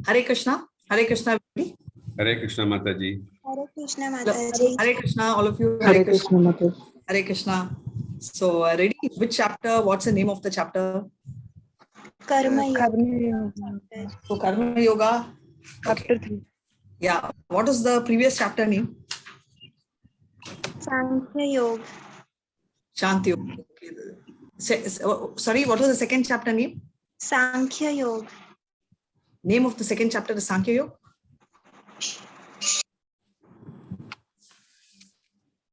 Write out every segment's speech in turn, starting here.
Hare Krishna. Hare Krishna. Hare Krishna Mataji. Hare Krishna Mataji. Hare Krishna, all of you. Hare Krishna Mataji. Hare Krishna. So, ready? Which chapter? What's the name of the chapter? Karma Yoga. So, Karma Yoga. Chapter 3. Yeah. What is the previous chapter name? Sankhya Yoga. Shanti Yoga. Okay. Sorry, what was the second chapter name? Sankhya Yoga. Name of the second chapter is Sankhya Yoga.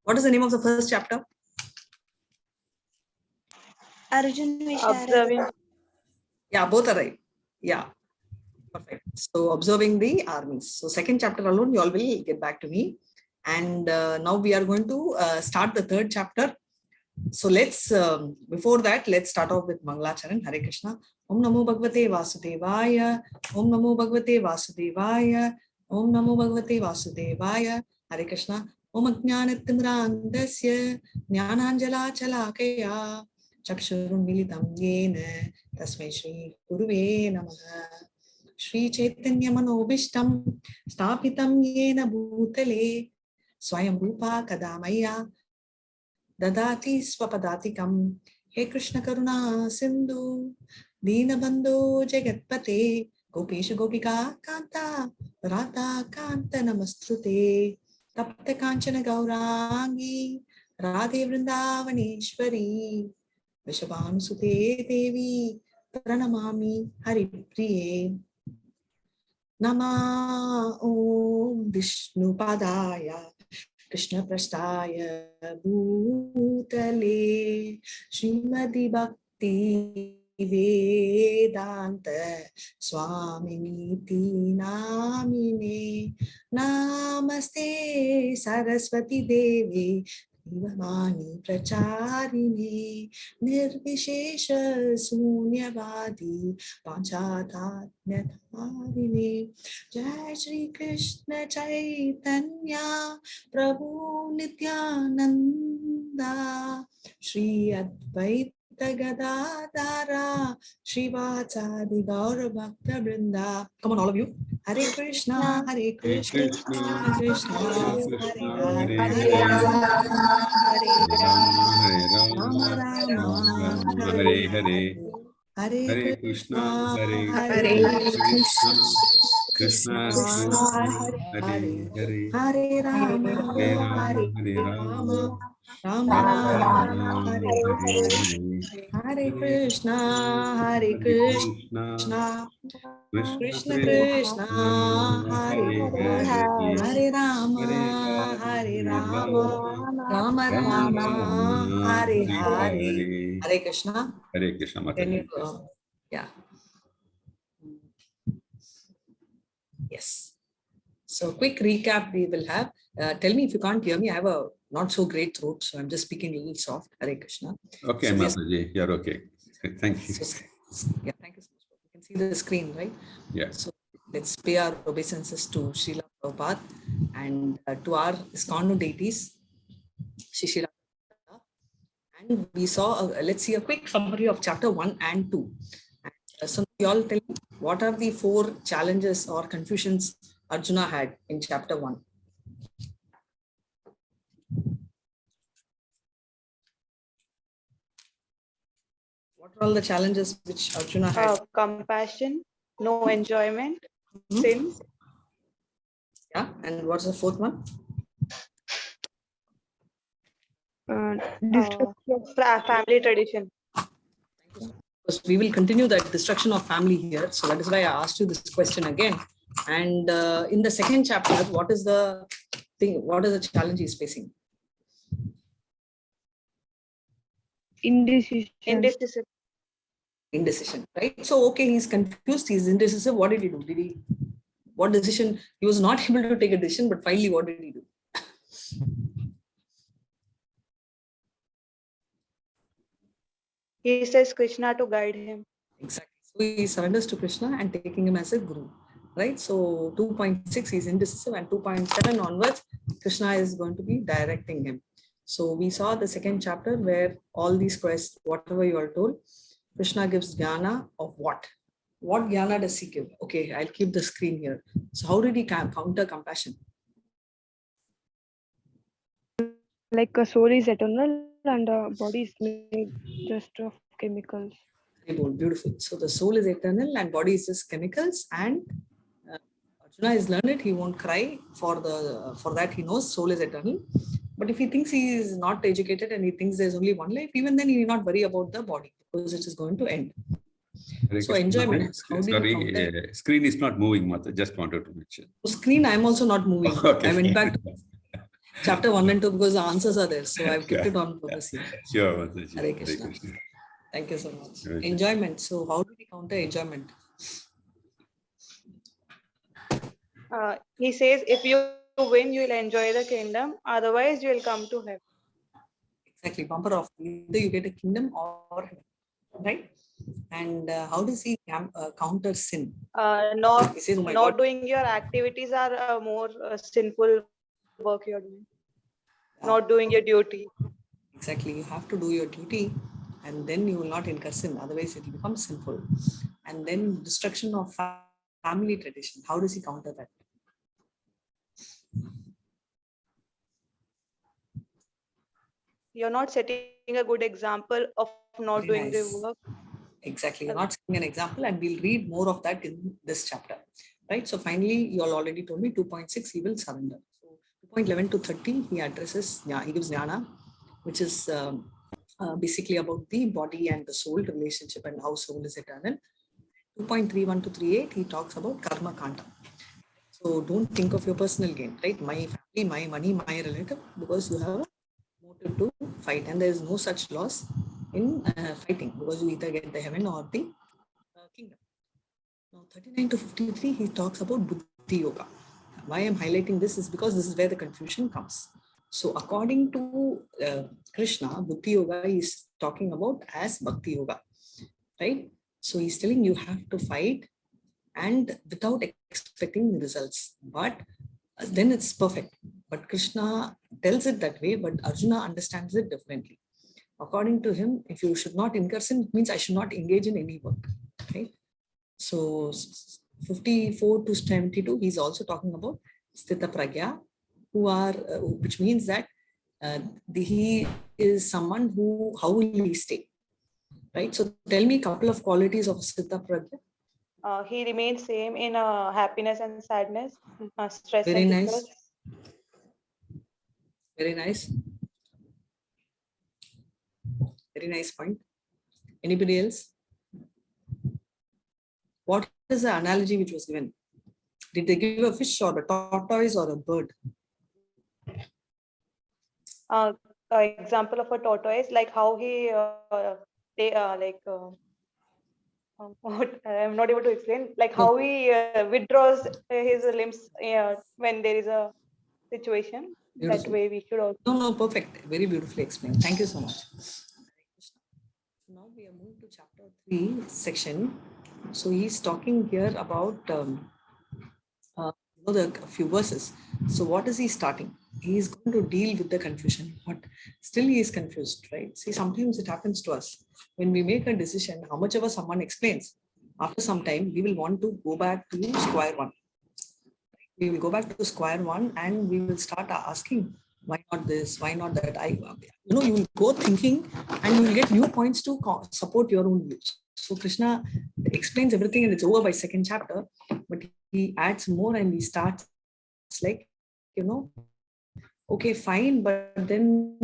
What is the name of the first chapter? Arjuna Observing. Yeah, both are right. Yeah. Perfect. So observing the armies. So second chapter alone, you all will get back to me. And now we are going to start the third chapter. So let's, before that, let's start off with Mangalacharan. Hare Krishna. Om Namo Bhagavate Vasudevaya. Om Namo Bhagavate Vasudevaya. Om Namo Bhagavate Vasudevaya. Hare Krishna. Om Ajnanatimrandasya Jnananjala Chalakaya Chakshurun Militam Yena Tasmai Shri Guruve Namaha Shri Chaitanya Manobishtam Stapitam Yena Bhutale Swayam Rupa Kadamaya Dadati Swapadatikam He Krishna Karuna Sindhu Dinabandhu Jagatpate Gopisha Gopika Kanta Radha Kanta Namastute Tapta Kanchana Gaurangi Radhe Vrindavaneshwari Vishabhanusute Devi Pranamami Haripriye Nama Om Vishnu Padaya Krishna Prasthaya Bhutale Srimati Bhakti Vedanta Swaminiti Namine Namaste Saraswati Devi Divamani Pracharini Nirvishesha Sunyavadi Panchatatmyatharine Jai Shri Krishna Chaitanya Prabhu Nityananda Shri Advaita Gadadara Srivachadi Gaura Bhakta Vrinda. Come on, all of you. Hare Krishna, Hare Krishna, Krishna Krishna, Hare Hare, Hare Rama, Hare Hare, Hare Krishna, Hare Krishna, Krishna Hare Hare, Hare Rama, Hare Rama, Rama Hare Hare, Hare Krishna, Hare Krishna, Krishna Krishna, Hare Hare, Hare Rama, Hare Rama, Rama Rama, Hare Hare, Hare Krishna. Hare Krishna Can you, Mataji. yeah. Yes. So quick recap we will have. Tell me if you can't hear me. I have a not so great throat, so I'm just speaking a little soft. Hare Krishna. Okay, So Mataji, you're okay. Thank you. Yeah, thank you so much. You can see the screen, right? Yeah. So let's pay our obeisances to Srila Prabhupada and to our ISKCON deities, Shishira. And we saw, let's see a quick summary of chapter 1 and 2. And, so you all tell me, what are the 4 challenges or confusions Arjuna had in chapter 1? What are all the challenges which Arjuna had? Compassion, no enjoyment, sins. Yeah, and what's the 4th one? Family tradition. Because we will continue that destruction of family here. So that is why I asked you this question again. And in the second chapter, what is the thing? What is the challenge he's facing? Indecisive. Indecision, right? So, okay, he's confused. He's indecisive. What did he do? What decision? He was not able to take a decision, but finally, what did he do? He says Krishna to guide him. Exactly. So he surrenders to Krishna and taking him as a guru, right? So 2.6 he's indecisive, and 2.7 onwards, Krishna is going to be directing him. So we saw the second chapter where all these quests, whatever you are told, Krishna gives jnana of what? What jnana does he give? Okay, I'll keep the screen here. So how did he counter compassion? Like a soul is eternal and a body is made just of chemicals. Very bold, beautiful. So the soul is eternal and body is just chemicals, and Arjuna is learned, he won't cry for that he knows soul is eternal. But if he thinks he is not educated and he thinks there's only one life, even then he will not worry about the body because it is going to end. Hare So Krishna. enjoyment. How do you counter? Sorry, screen is not moving, Mata. Just wanted to mention. Screen, I'm also not moving. Okay. I went back to chapter 1 and 2 because the answers are there. So I've kept it on purpose here. Sure, Mataji. Hare Krishna. Thank you so much. Hare Krishna. Enjoyment. So how do we counter enjoyment? He says, if you win, you will enjoy the kingdom. Otherwise, you will come to heaven. Exactly. Bumper off. Either you get a kingdom or heaven. Right? And how does he counter sin? Not He says, oh my not God. doing your activities are more sinful work you're doing. Not doing your duty. Exactly. You have to do your duty and then you will not incur sin. Otherwise, it will become sinful. And then destruction of family tradition. How does he counter that? You're not setting a good example of not Very doing nice. the work. Exactly. You're not seeing an example, and we'll read more of that in this chapter. Right. So finally, you all already told me 2.6, he will surrender. So 2.11 to 30, he addresses, he gives jnana, which is basically about the body and the soul relationship and how soul is eternal. 2.31 to 38, he talks about Karma-Kanda. So don't think of your personal gain, right? My family, my money, my relative, because you have a motive to fight, and there is no such loss in fighting because you either get the heaven or the kingdom. Now 39 to 53, he talks about Buddhi Yoga. Why I'm highlighting this is because this is where the confusion comes. So according to Krishna, Buddhi Yoga is talking about as Bhakti Yoga, right? So he's telling you have to fight and without expecting results, but then it's perfect. But Krishna tells it that way, but Arjuna understands it differently. According to him, if you should not incur sin, it means I should not engage in any work, right? So 54 to 72, he's also talking about Sthita Pragya, who are, which means that he is someone who, how will he stay, right? So tell me a couple of qualities of Sthita Pragya. He remains same in happiness and sadness, stress Very and nice. distress. Very nice. Very nice point. Anybody else? What is the analogy which was given? Did they give a fish or a tortoise or a bird? Example of a tortoise, like how he what I'm not able to explain, like how he withdraws his limbs when there is a situation. Beautiful. That way we should also. No, perfect. Very beautifully explained. Thank you so much. Now we are moving to chapter 3 section. So he's talking here about a few verses. So what is he starting? He is going to deal with the confusion, but still he is confused, right? See, sometimes it happens to us when we make a decision, how much ever someone explains, after some time we will want to go back to square one. We will go back to square one and we will start asking, why not this, why not that? You will go thinking and you will get new points to support your own views. So Krishna explains everything and it's over by second chapter, but he adds more and he starts like, okay, fine, but then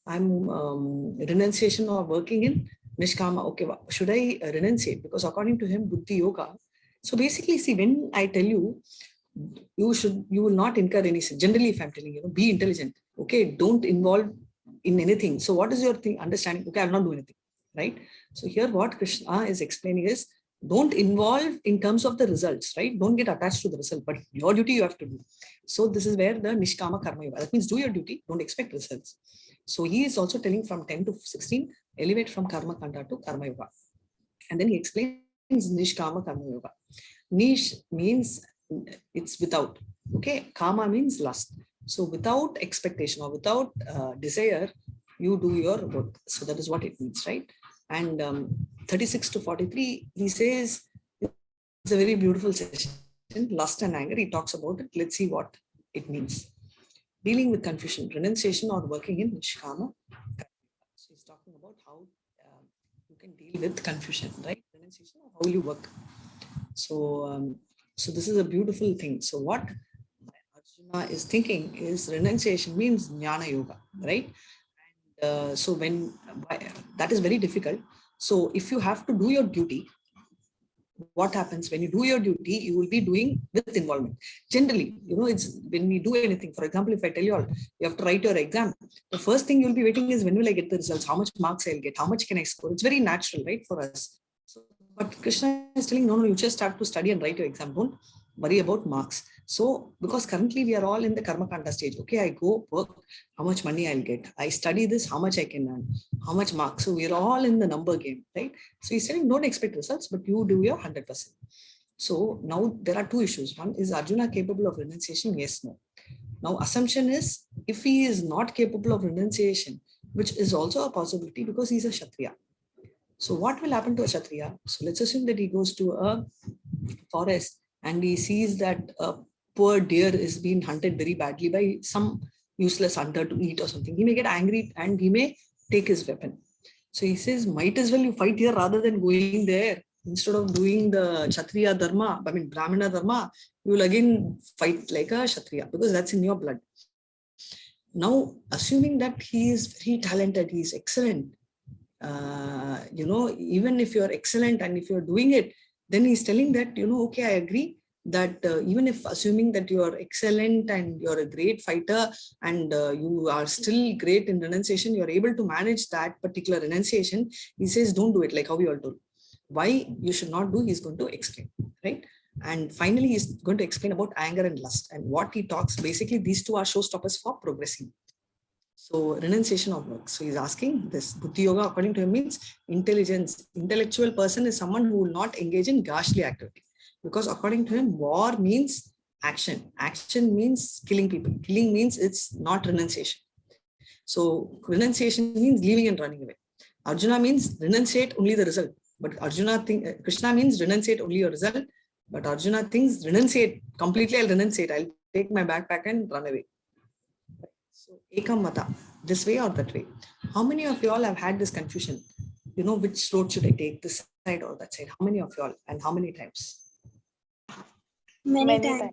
I'm renunciation or working in Nishkama. Okay, should I renunciate? Because according to him, Buddhi Yoga. So basically, see, when I tell you, you will not incur any sin. Generally, if I'm telling you, be intelligent. Okay, don't involve in anything. So what is your understanding? Okay, I'll not do anything, right? So here what Krishna is explaining is, don't involve in terms of the results, right? Don't get attached to the result, but your duty you have to do. So this is where the Nishkama Karma Yoga, that means do your duty, don't expect results. So he is also telling from 10 to 16, elevate from Karma-Kanda to Karma Yoga. And then he explains Nishkama Karma Yoga. Nish means it's without, okay? Kama means lust. So without expectation or without desire, you do your work. So that is what it means, right? And 36 to 43, he says, it's a very beautiful session. Lust and anger, he talks about it. Let's see what it means. Dealing with confusion, renunciation or working in Nishkama. So he's talking about how you can deal with confusion, right? Renunciation or how you work. So, so this is a beautiful thing. So what Arjuna is thinking is renunciation means jnana yoga, right? And so when that is very difficult. So if you have to do your duty, what happens when you do your duty, you will be doing with involvement. Generally, it's when we do anything. For example, if I tell you all, you have to write your exam, the first thing you'll be waiting is when will I get the results, how much marks I'll get, how much can I score. It's very natural, right, for us. So, but Krishna is telling, no, you just have to study and write your exam. Don't worry about marks. So, because currently we are all in the Karma-Kanda stage. Okay, I go work, how much money I'll get. I study this, how much I can earn, how much marks. So we're all in the number game, right? So he's saying, don't expect results, but you do your 100%. So now there are two issues. One is Arjuna capable of renunciation? Yes, no. Now assumption is, if he is not capable of renunciation, which is also a possibility because he's a Kshatriya. So what will happen to a Kshatriya? So let's assume that he goes to a forest and he sees that a poor deer is being hunted very badly by some useless hunter to eat or something. He may get angry and he may take his weapon. So he says, might as well you fight here rather than going there. Instead of doing the Kshatriya Dharma, Brahmana Dharma, you will again fight like a Kshatriya because that's in your blood. Now, assuming that he is very talented, he is excellent, even if you're excellent and if you're doing it, then he's telling that, okay, I agree that even if assuming that you are excellent and you're a great fighter and you are still great in renunciation, you're able to manage that particular renunciation. He says, don't do it like how we all do. Why you should not do, he's going to explain, right? And finally, he's going to explain about anger and lust. And what he talks, basically, these two are showstoppers for progressing. So renunciation of work. So he's asking this. Buddhi yoga, according to him, means intelligence. Intellectual person is someone who will not engage in ghastly activity. Because according to him, war means action. Action means killing people. Killing means it's not renunciation. So renunciation means leaving and running away. Arjuna means renunciate only the result. But Krishna means renunciate only your result. But Arjuna thinks renunciate completely. I'll renunciate. I'll take my backpack and run away. So ekam mata, this way or that way. How many of you all have had this confusion? Which road should I take, this side or that side? How many of you all, and how many times? Many times.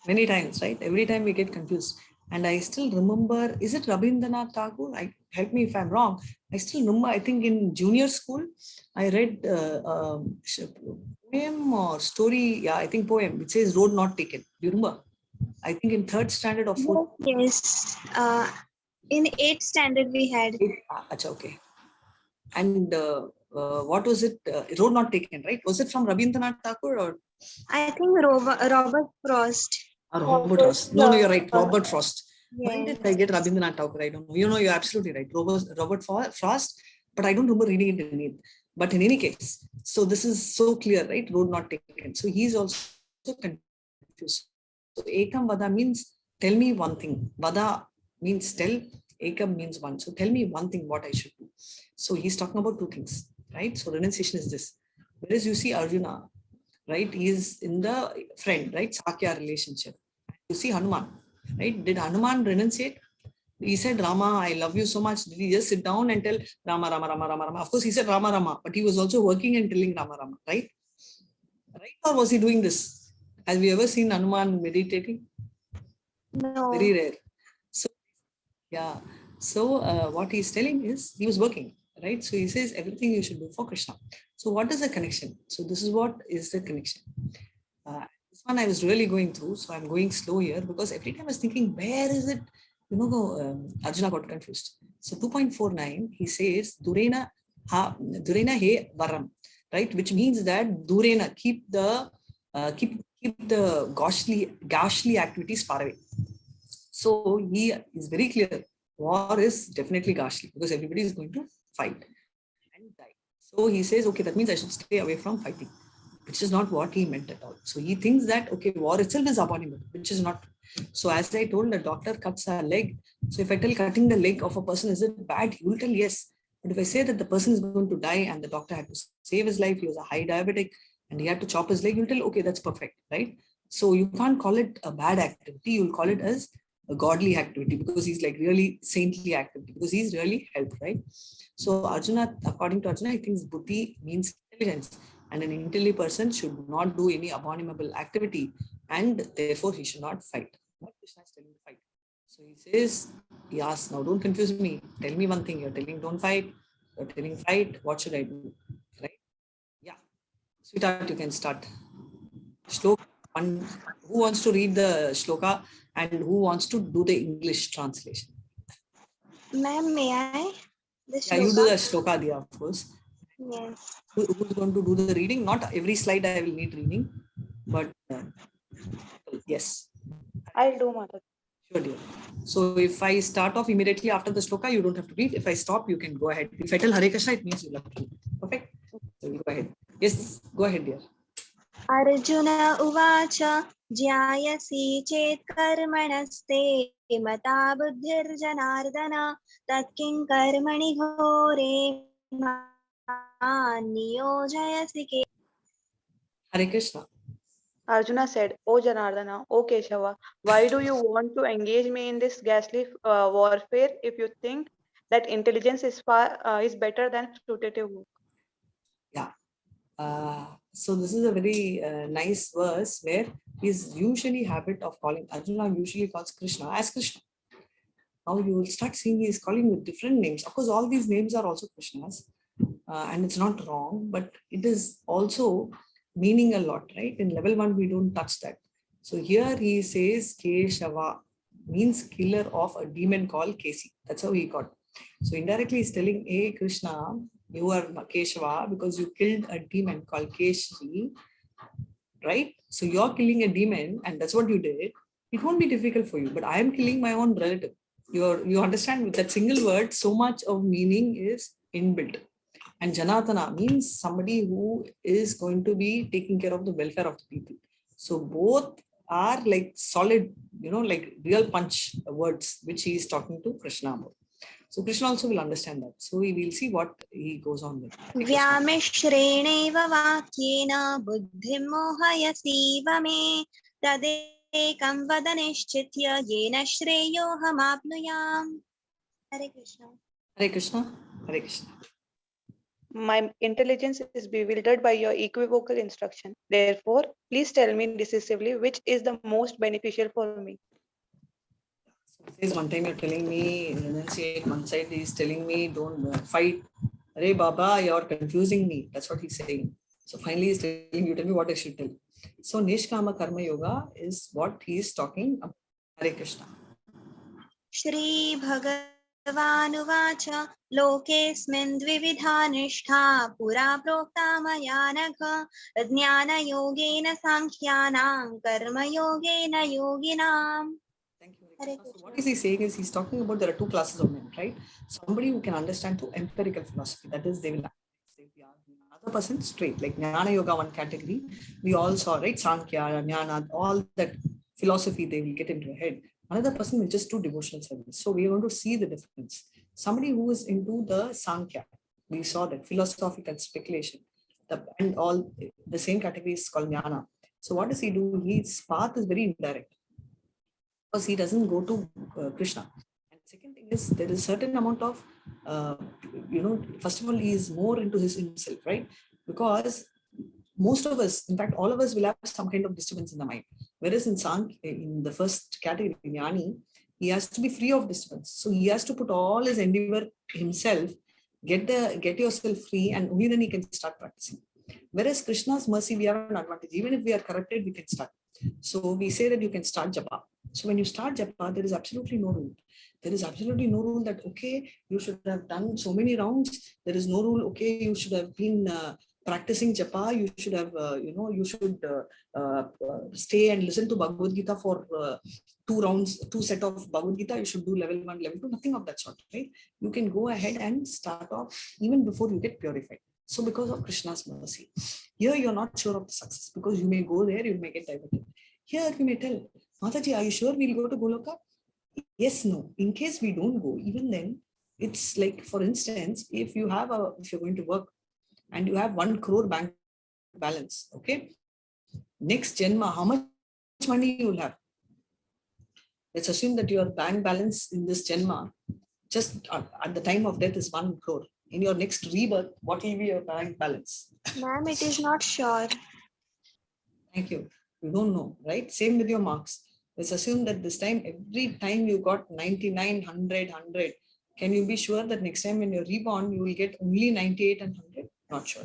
Many times, right? Every time we get confused. And I still remember, is it Rabindranath Tagore? Help me if I'm wrong. I still remember, I think in junior school, I read poem or story, I think poem, which says road not taken. Do you remember? I think in 3rd standard or 4th. Yes. In 8th standard we had. Okay. And what was it? Road not taken, right? Was it from Rabindranath Tagore or? I think Robert Frost. Robert Frost. No, you're right. Robert Frost. Yes. Why did I get Rabindranath Tagore? I don't know. You're absolutely right. Robert Frost, but I don't remember reading it in it. But in any case, so this is so clear, right? Road not taken. So he's also confused. So ekam vada means tell me one thing. Vada means tell. Ekam means one. So tell me one thing what I should do. So he's talking about two things, right? So renunciation is this. Whereas you see Arjuna, right? He is in the friend, right? Sakya relationship. You see Hanuman, right? Did Hanuman renunciate? He said, Rama, I love you so much. Did he just sit down and tell Rama, Rama, Rama, Rama, Rama? Of course, he said Rama, Rama, but he was also working and telling Rama, Rama, right? Right? Or was he doing this? Have you ever seen Hanuman meditating? No. Very rare. So, yeah. So, what he's telling is he was working, right? So, he says everything you should do for Krishna. So, what is the connection? So, this is what is the connection. This one I was really going through. So, I'm going slow here because every time I was thinking, where is it? Arjuna got confused. So 2.49, he says, Durena he varam, right? Which means that Durena, keep the ghastly activities far away. So he is very clear. War is definitely ghastly because everybody is going to fight and die. So he says, okay, that means I should stay away from fighting, which is not what he meant at all. So he thinks that, okay, war itself is abominable, which is not. So as I told, the doctor cuts a leg. So if I tell cutting the leg of a person, is it bad? He will tell yes. But if I say that the person is going to die and the doctor had to save his life, he was a high diabetic and he had to chop his leg, you'll tell, okay, that's perfect, right? So you can't call it a bad activity. You'll call it as a godly activity because he's like really saintly activity because he's really helped, right? So Arjuna, according to Arjuna, he thinks buddhi means intelligence, and an intelligent person should not do any abominable activity, and therefore he should not fight. What Krishna is telling to fight. So he says, he asks, now don't confuse me. Tell me one thing. You're telling don't fight. You're telling fight. What should I do? Right? Yeah. Sweetheart, you can start. Shloka. One, who wants to read the shloka and who wants to do the English translation? Ma'am, may I? The Yeah, you do the shloka? shloka, Diya, of course. Yes. Who's going to do the reading? Not every slide I will need reading, but yes. I'll do, Mataji. Sure, dear. So if I start off immediately after the shloka, you don't have to read. If I stop, you can go ahead. If I tell Hare Krishna, it means you'll have to read. Perfect. So you go ahead. Yes, go ahead, dear. Arjuna uvacha jyayasi chet karmanasते mata buddhir janardana tatkin karmani ghore niyojayasi ke. Hare Krishna. Arjuna said, O Janardana, O Keshava, why do you want to engage me in this ghastly warfare if you think that intelligence is better than putative work? Yeah. So this is a very nice verse where his usually habit of calling Arjuna usually calls Krishna as Krishna. Now you will start seeing he is calling with different names. Of course, all these names are also Krishnas, and it's not wrong, but it is also meaning a lot, right? In level 1, we don't touch that. So here he says Keshava means killer of a demon called Kesi. That's how he got. So indirectly he's telling, hey Krishna, you are Keshava because you killed a demon called Keshi, right? So you're killing a demon and that's what you did. It won't be difficult for you, but I am killing my own relative. You understand, with that single word, so much of meaning is inbuilt. And Janatana means somebody who is going to be taking care of the welfare of the people. So both are like solid, like real punch words, which he is talking to Krishna about. So Krishna also will understand that. So we will see what he goes on with. Vyamishrenaiva vakyena buddhim mohayasiva me tadekam vadanishchitya yena shreyoham apnuyam. Hare Krishna. Hare Krishna. Hare Krishna. My intelligence is bewildered by your equivocal instruction. Therefore, please tell me decisively which is the most beneficial for me. Says one time you're telling me renunciate, one side he's telling me don't fight. Arey Baba, you're confusing me. That's what he's saying. So finally he's telling you, tell me what I should tell. So Nishkama Karma Yoga is what he's talking about. Hare Krishna. Shri Bhagavanuvacha Lokesmin dvividha nishtha pura prokta maya nakha jnana yogena sankhyanam karma yogena yoginam. Thank you. So what is he saying is he's talking about there are two classes of men, right? Somebody who can understand through empirical philosophy, that is they will say another person straight, like Jnana Yoga, one category. We all saw, right? Sankhya, Jnana, all that philosophy they will get into your head. Another person will just do devotional service. So we are going to see the difference. Somebody who is into the Sankhya, we saw that philosophical speculation, and all the same category is called Jnana. So what does he do? His path is very indirect, because he doesn't go to Krishna. And second thing is there is a certain amount of, first of all, he is more into himself, right? Because most of us, in fact, all of us will have some kind of disturbance in the mind. Whereas in the first category, Jnani, he has to be free of disturbance. So he has to put all his endeavor himself, get yourself free, and only then he can start practicing. Whereas Krishna's mercy, we have an advantage. Even if we are corrupted, we can start. So we say that you can start japa. So when you start japa, there is absolutely no rule. There is absolutely no rule that, okay, you should have done so many rounds. There is no rule, okay, you should have been practicing japa. You should have, you should stay and listen to bhagavadgita for 2 rounds, 2 set of bhagavadgita. You should do level 1, level 2, nothing of that sort, right? You can go ahead and start off even before you get purified. So because of Krishna's mercy, here you're not sure of the success because you may go there, you may get diverted. Here we may tell, Mataji, are you sure we'll go to Goloka? Yes, no. In case we don't go, even then, It's like, for instance, if you're going to work and you have 1 crore bank balance, okay, next Janma, how much money you will have? Let's assume that your bank balance in this Janma, just at the time of death, is 1 crore. In your next rebirth, what will be your bank balance? Ma'am, it is not sure. Thank you. You don't know, right? Same with your marks. Let's assume that this time, every time you got 99, 100, 100, can you be sure that next time when you're reborn, you will get only 98 and 100? Not sure.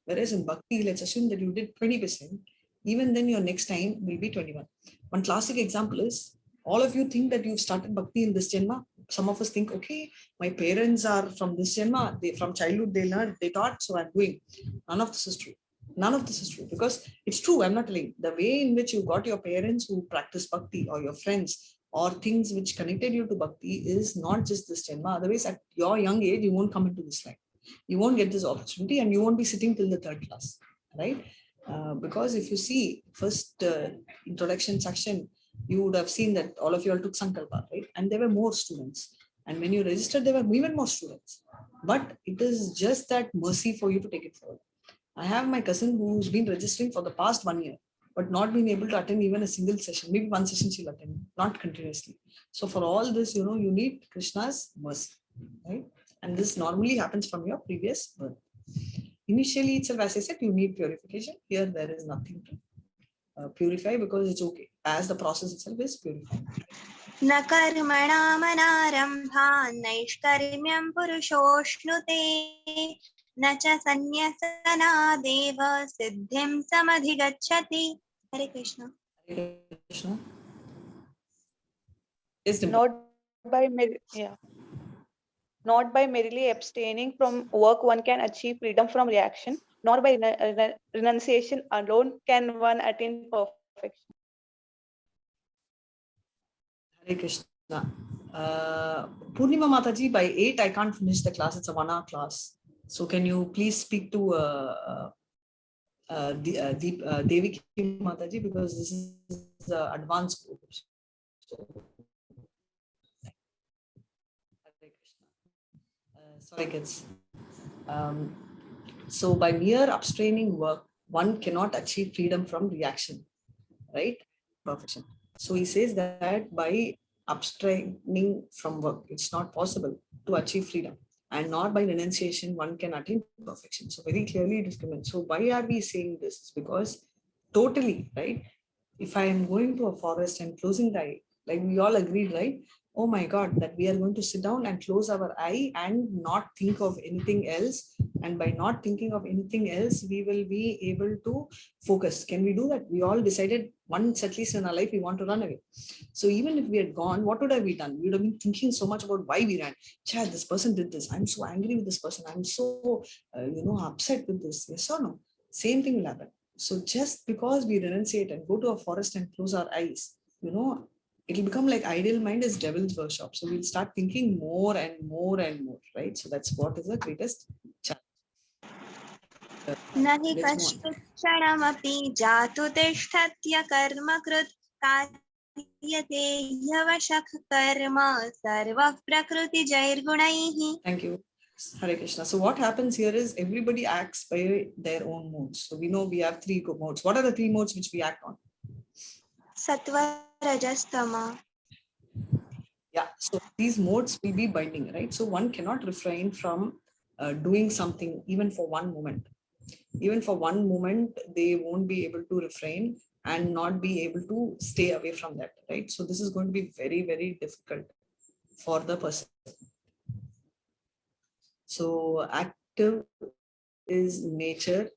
Whereas in Bhakti, let's assume that you did 20%, even then your next time will be 21. One classic example is, all of you think that you've started Bhakti in this Janma. Some of us think, okay, my parents are from this Janma, from childhood they learned, they taught, so I'm doing. None of this is true. None of this is true, because it's true. I'm not telling. The way in which you got your parents who practice Bhakti, or your friends, or things which connected you to Bhakti, is not just this Janma. Otherwise, at your young age, you won't come into this life. You won't get this opportunity, and you won't be sitting till the 3rd class, right? Because if you see first introduction section, you would have seen that all of you all took Sankalpa, right? And there were more students. And when you registered, there were even more students. But it is just that mercy for you to take it forward. I have my cousin who's been registering for the past 1 year, but not been able to attend even a single session. Maybe one session she'll attend, not continuously. So for all this, you need Krishna's mercy, right? And this normally happens from your previous birth. Initially itself, as I said, you need purification. Here there is nothing to purify, because it's okay, as the process itself is purifying. न कर्मणामनारम्भान् नैष्कर्म्यं पुरुषोऽश्नुते न च सन्न्यसनादेव सिद्धिं समधिगच्छति. Hare Krishna. Hare Krishna. Yes, Dimple. Not by merely abstaining from work one can achieve freedom from reaction, nor by renunciation alone can one attain perfection. Hare Krishna. Purnima Mataji, by 8 I can't finish the class. It's a 1-hour class. So can you please speak to Deviki Mataji, because this is advanced course. So, Hare Krishna. Sorry kids. So by mere abstraining work, one cannot achieve freedom from reaction, right? Perfection. So he says that by abstraining from work, it's not possible to achieve freedom, and not by renunciation one can attain perfection. So very clearly it is given. So why are we saying this? It's because totally, right? If I am going to a forest and closing the eye, like we all agreed, right? Oh my God, that we are going to sit down and close our eye and not think of anything else. And by not thinking of anything else, we will be able to focus. Can we do that? We all decided once at least in our life, we want to run away. So even if we had gone, what would have we done? We would have been thinking so much about why we ran. Chad, this person did this. I'm so angry with this person. I'm so, upset with this. Yes or no? Same thing will happen. So just because we renunciate and go to a forest and close our eyes, it'll become like ideal mind is devil's workshop. So we'll start thinking more and more and more, right? So that's what is the greatest challenge. न हि कश्चित् क्षणमपि जातु तिष्ठत्य कर्मकृत् कार्यते ह्यवशः कर्म सर्वः प्रकृतिजैर्गुणैः. Thank you. Hare Krishna. So what happens here is everybody acts by their own modes. So we know we have 3 modes. What are the 3 modes which we act on? Sattva, Rajas, Tama. Yeah. So these modes will be binding, right? So one cannot refrain from doing something even for one moment. Even for one moment, they won't be able to refrain and not be able to stay away from that, right? So this is going to be very, very difficult for the person. So active is nature,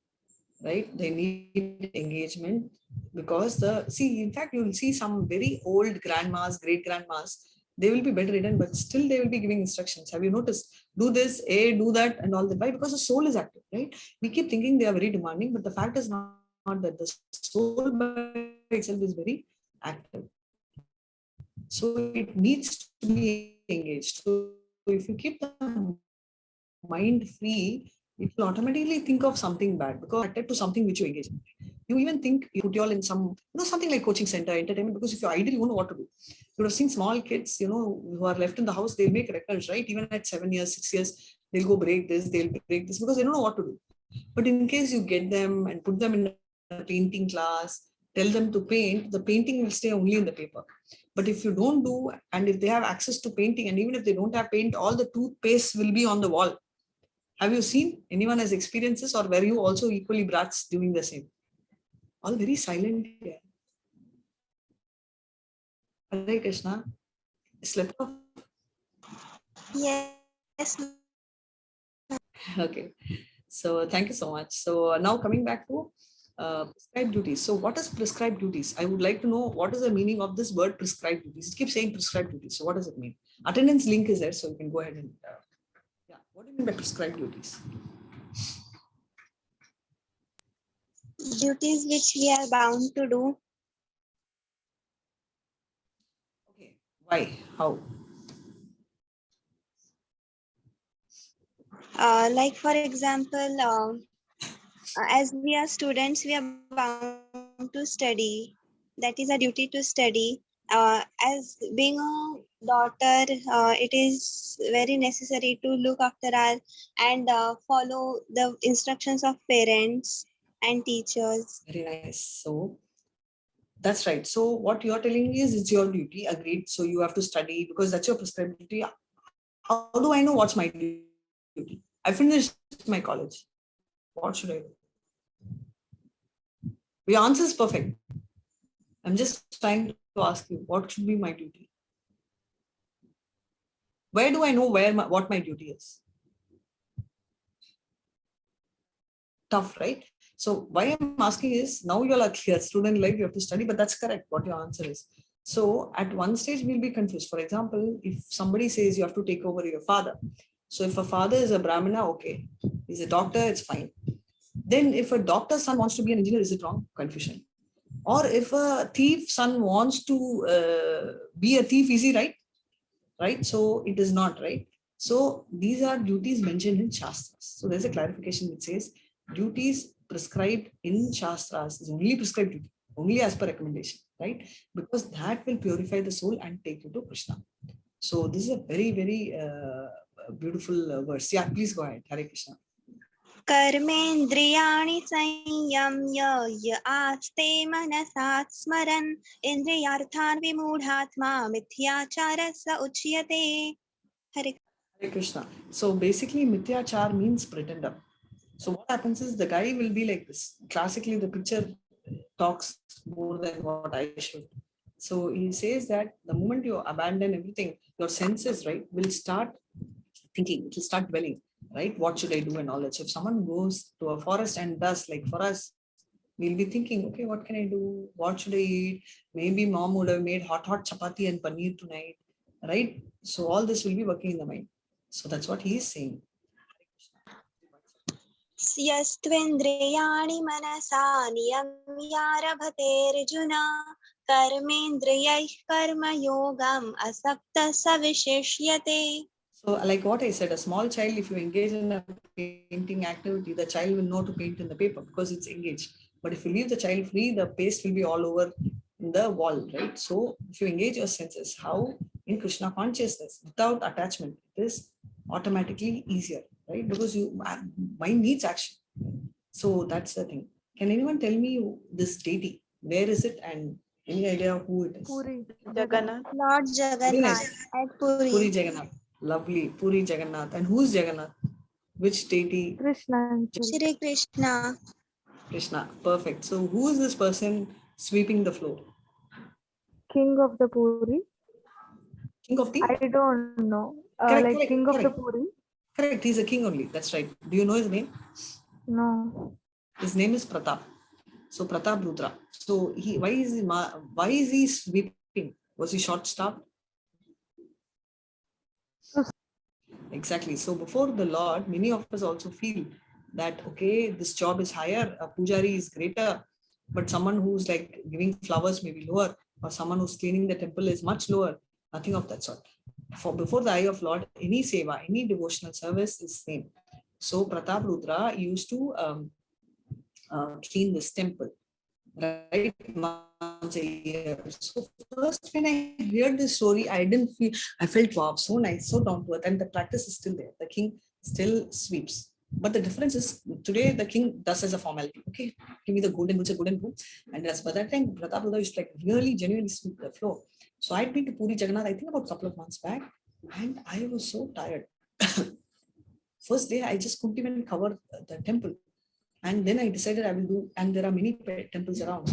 right? They need engagement, because in fact, you will see some very old grandmas, great grandmas, they will be bedridden, but still they will be giving instructions. Have you noticed? Do this, do that, and all that. Why? Because the soul is active, right? We keep thinking they are very demanding, but the fact is not that the soul by itself is very active. So it needs to be engaged. So if you keep the mind free, it will automatically think of something bad because attracted to something which you engage in. You even think you put you all in some, something like coaching center, entertainment, because if you're idle, you won't know what to do. You would have seen small kids, who are left in the house, they'll make records, right? Even at 7 years, 6 years, they'll go break this, they'll break this because they don't know what to do. But in case you get them and put them in a painting class, tell them to paint, the painting will stay only in the paper. But if you don't do, and if they have access to painting, and even if they don't have paint, all the toothpaste will be on the wall. Have you seen anyone has experiences, or were you also equally brats doing the same? All very silent here. Hare Krishna. Slept off. Yes. Okay. So thank you so much. So now coming back to prescribed duties. So what is prescribed duties? I would like to know what is the meaning of this word prescribed duties. It keeps saying prescribed duties. So what does it mean? Attendance link is there, so you can go ahead and what do you mean by prescribed duties? Duties which we are bound to do. Okay. Why? How? Like for example, as we are students, we are bound to study. That is a duty to study. As being a daughter, it is very necessary to look after our and follow the instructions of parents and teachers. Very nice. So that's right. So what you're telling me is it's your duty. Agreed. So you have to study because that's your prescribed duty. How do I know what's my duty? I finished my college. What should I do? Your answer is perfect. I'm just trying to ask you, what should be my duty? Where do I know what my duty is? Tough, right? So why I'm asking is, now you all are clear, student life, you have to study, but that's correct, what your answer is. So at one stage, we'll be confused. For example, if somebody says you have to take over your father. So if a father is a Brahmana, okay. He's a doctor, it's fine. Then if a doctor's son wants to be an engineer, is it wrong? Confusion. Or if a thief son wants to be a thief, is he right? Right? So it is not, right? So these are duties mentioned in Shastras. So there's a clarification which says duties prescribed in Shastras is only prescribed duty, only as per recommendation, right? Because that will purify the soul and take you to Krishna. So this is a very, very beautiful verse. Yeah, please go ahead. Hare Krishna. कर्मेन्द्रियाणि संयम्य य आस्ते मनसा स्मरन् इन्द्रियार्थान् विमूढात्मा मिथ्याचारः स उच्यते. Hare Krishna. So basically Mithyachar means pretender. So what happens is the guy will be like this. Classically the picture talks more than what I should. So he says that the moment you abandon everything, your senses, right, will start thinking, it will start dwelling, right? What should I do and all that. So if someone goes to a forest and does, like for us, we'll be thinking, okay, what can I do? What should I eat? Maybe mom would have made hot chapati and paneer tonight, right? So all this will be working in the mind. So that's what he is saying. यस्त्वेन्द्रियाणि मनसा नियम्यारभते अर्जुन कर्मेन्द्रियैः कर्मयोगम् असक्तः स विशेष्यते. So like what I said, a small child, if you engage in a painting activity, the child will know to paint in the paper because it's engaged. But if you leave the child free, the paste will be all over in the wall, right? So if you engage your senses, how in Krishna consciousness, without attachment, it is automatically easier, right? Because mind needs action. So that's the thing. Can anyone tell me this deity? Where is it and any idea who it is? Puri. Jagannath. Lord Jagannath nice. at Puri. Puri Jagannath. Lovely. Puri Jagannath. And who's Jagannath? Which deity? Krishna. Shri Krishna. Krishna. Perfect. So who is this person sweeping the floor? King of the Puri. King of the? I don't know. Correct, King of the correct. Puri. Correct. He's a king only. That's right. Do you know his name? No. His name is Pratap. So Pratap Rudra. So why is he sweeping? Was he short-staffed? Exactly. So before the Lord, many of us also feel that, okay, this job is higher, a pujari is greater, but someone who's like giving flowers may be lower, or someone who's cleaning the temple is much lower. Nothing of that sort. For before the eye of Lord, any seva, any devotional service is same. So Pratap Rudra used to clean this temple, right, once a year. So first when I heard this story, I felt wow, so nice, so down to earth, and the practice is still there. The king still sweeps. But the difference is today the king does as a formality. Okay, give me the golden boot, and as by that time Pratap Rudra used to like really genuinely sweep the floor. So I'd been to Puri Jagannath, I think about a couple of months back, and I was so tired. First day, I just couldn't even cover the temple. And then I decided I will do, and there are many temples around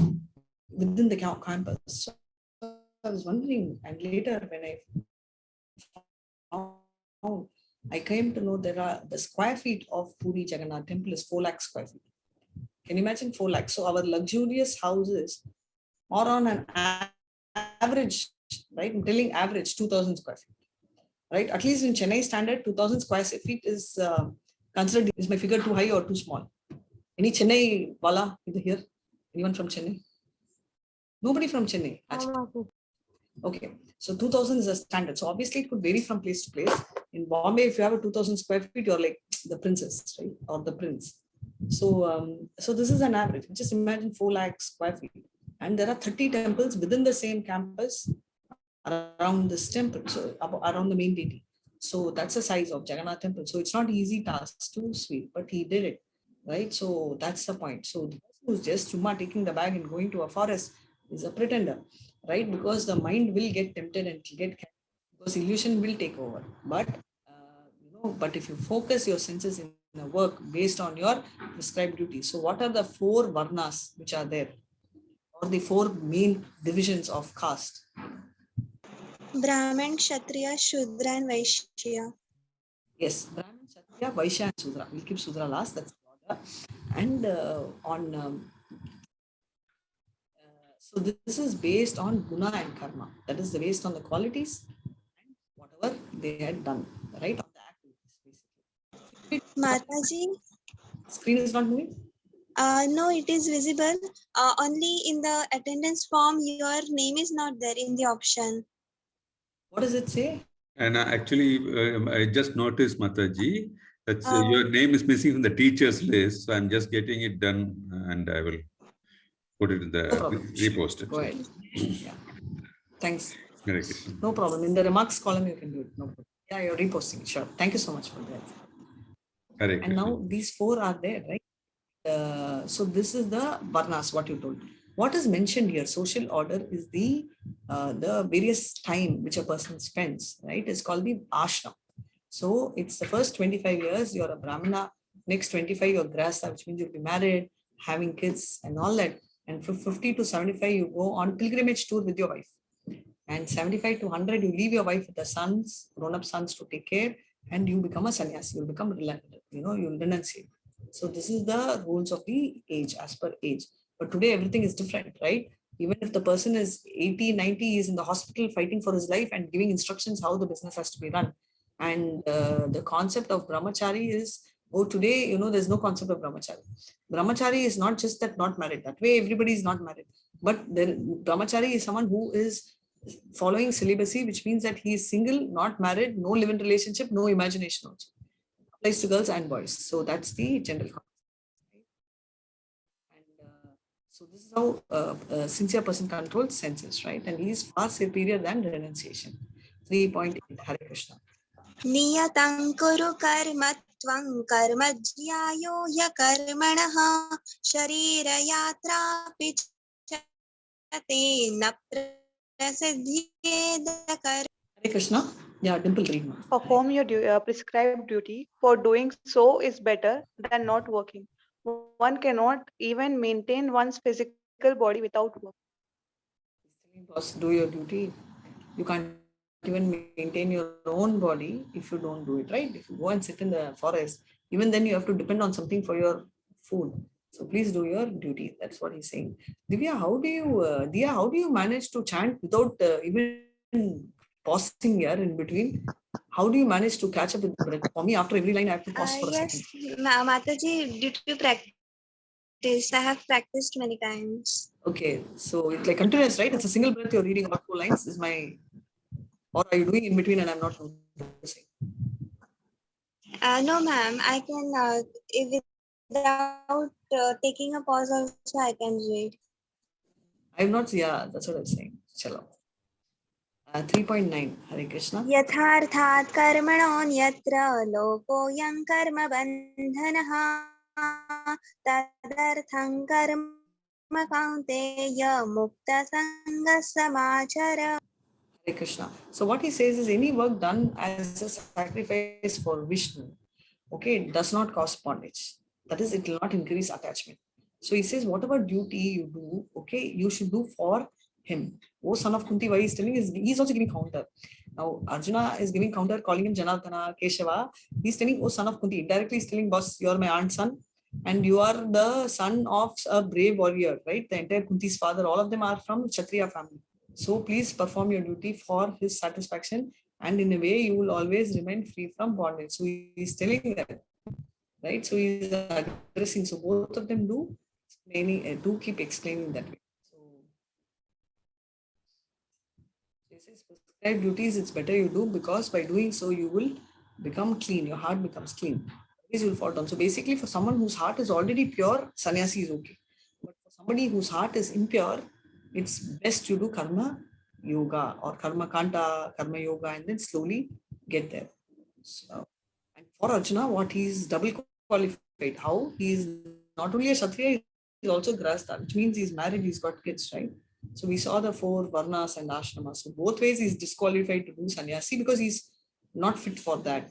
within the campus. So I was wondering, and later when I found, I came to know the square feet of Puri Jagannath temple is 4 lakh square feet. Can you imagine 4 lakhs? So our luxurious houses are on an average, right? I'm telling average 2,000 square feet, right? At least in Chennai standard, 2,000 square feet is considered, is my figure too high or too small? Any Chennai wala here? Anyone from Chennai? Nobody from Chennai. Okay, so 2,000 is a standard. So obviously it could vary from place to place. In Bombay, if you have a 2,000 square feet, you're like the princess, right? Or the prince. So, so this is an average. Just imagine 4 lakh square feet. And there are 30 temples within the same campus around this temple, so around the main deity. So that's the size of Jagannath temple. So it's not easy task to sweep, but he did it, right? So that's the point. So the person who's just chumma taking the bag and going to a forest is a pretender, right? Because the mind will get tempted and get, because illusion will take over. But but if you focus your senses in the work based on your prescribed duty. So what are the 4 varnas which are there, or the 4 main divisions of caste? Brahman, Kshatriya, Shudra, and Vaishya. Yes, Brahman, Kshatriya, Vaishya, and Sudra. We'll keep Sudra last. That's the order. And so this is based on guna and karma. That is based on the qualities and whatever they had done, right? On the activities, basically. Mataji. Screen is not moving? No, it is visible. Only in the attendance form, your name is not there in the option. What does it say? And actually, I just noticed, Mataji, that your name is missing from the teacher's list. So I'm just getting it done, and I will put it in the repost it. Go ahead. Yeah. Thanks. Hare Krishna. No problem. In the remarks column, you can do it. No problem. Yeah, you're reposting. Sure. Thank you so much for that. Hare And now these 4 are there, right? So this is the varnas, what you told. What is mentioned here, social order, is the various time which a person spends, right? It's called the ashram. So it's the first 25 years, you're a Brahmana. Next 25, you're Grahastha, which means you'll be married, having kids and all that. And from 50 to 75, you go on pilgrimage tour with your wife. And 75 to 100, you leave your wife with the sons, grown-up sons to take care, and you become a sannyasi. You'll become, you'll renunciate. So this is the rules of the age, as per age. But today, everything is different, right? Even if the person is 80, 90, he is in the hospital fighting for his life and giving instructions how the business has to be run. And the concept of brahmachari is, today, there's no concept of brahmachari. Brahmachari is not just that not married. That way, everybody is not married. But brahmachari is someone who is following celibacy, which means that he is single, not married, no live-in relationship, no imagination also. Applies to girls and boys. So that's the general concept. And so this is how a sincere person controls senses, right? And he is far superior than renunciation. 3.8. Hare Krishna. Niyatam kuru karma tvam karma jyayo ya karmanaha sharira yatra pichate na prasadhyeda kar. Hare Krishna. Yeah, Dimple, read now. Perform your prescribed duty, for doing so is better than not working. One cannot even maintain one's physical body without work. Boss, do your duty. You can't even maintain your own body if you don't do it, right? If you go and sit in the forest, even then you have to depend on something for your food. So please do your duty. That's what he's saying. Divya, how do you manage to chant without even pausing here in between? How do you manage to catch up with the breath? For me, after every line, I have to pause for a second. Yes, Mataji, due to practice, I have practiced many times. Okay, so it's like continuous, right? It's a single breath you're reading all 4 lines. Or are you doing in between and I'm not noticing? No, ma'am. I can, without taking a pause also, I can read. I'm not, yeah, that's what I'm saying. Chalo. 3.9, Hare Krishna. यथार्थात् कर्मणोऽन्यत्र लोकोऽयं कर्मबन्धनः तदर्थं कर्म कौन्तेय मुक्तसङ्गसमाचर. Hare Krishna. So what he says is any work done as a sacrifice for Vishnu, okay, it does not cause bondage. That is, it will not increase attachment. So he says, whatever duty you do, okay, you should do for him. Oh, son of Kunti, why he's telling is he's also giving counter. Now Arjuna is giving counter, calling him Janardana, Keshava. He's telling, oh, son of Kunti. Indirectly he's telling, boss, you are my aunt's son, and you are the son of a brave warrior, right? The entire Kunti's father, all of them are from Kshatriya family. So please perform your duty for his satisfaction, and in a way you will always remain free from bondage. So he is telling that, right? So he is addressing. So both of them do explaining, do keep explaining that way. So this is prescribed duties. It's better you do, because by doing so you will become clean. Your heart becomes clean. You will fall down. So basically, for someone whose heart is already pure, sannyasi is okay. But for somebody whose heart is impure, it's best you do karma yoga or Karma-Kanda, karma yoga, and then slowly get there. So, and for Arjuna, what he's double qualified. How? He is not only a Kshatriya, he's also Grahastha, which means he's married, he's got kids, right? So we saw the 4 varnas and ashramas. So both ways he's disqualified to do sannyasi because he's not fit for that,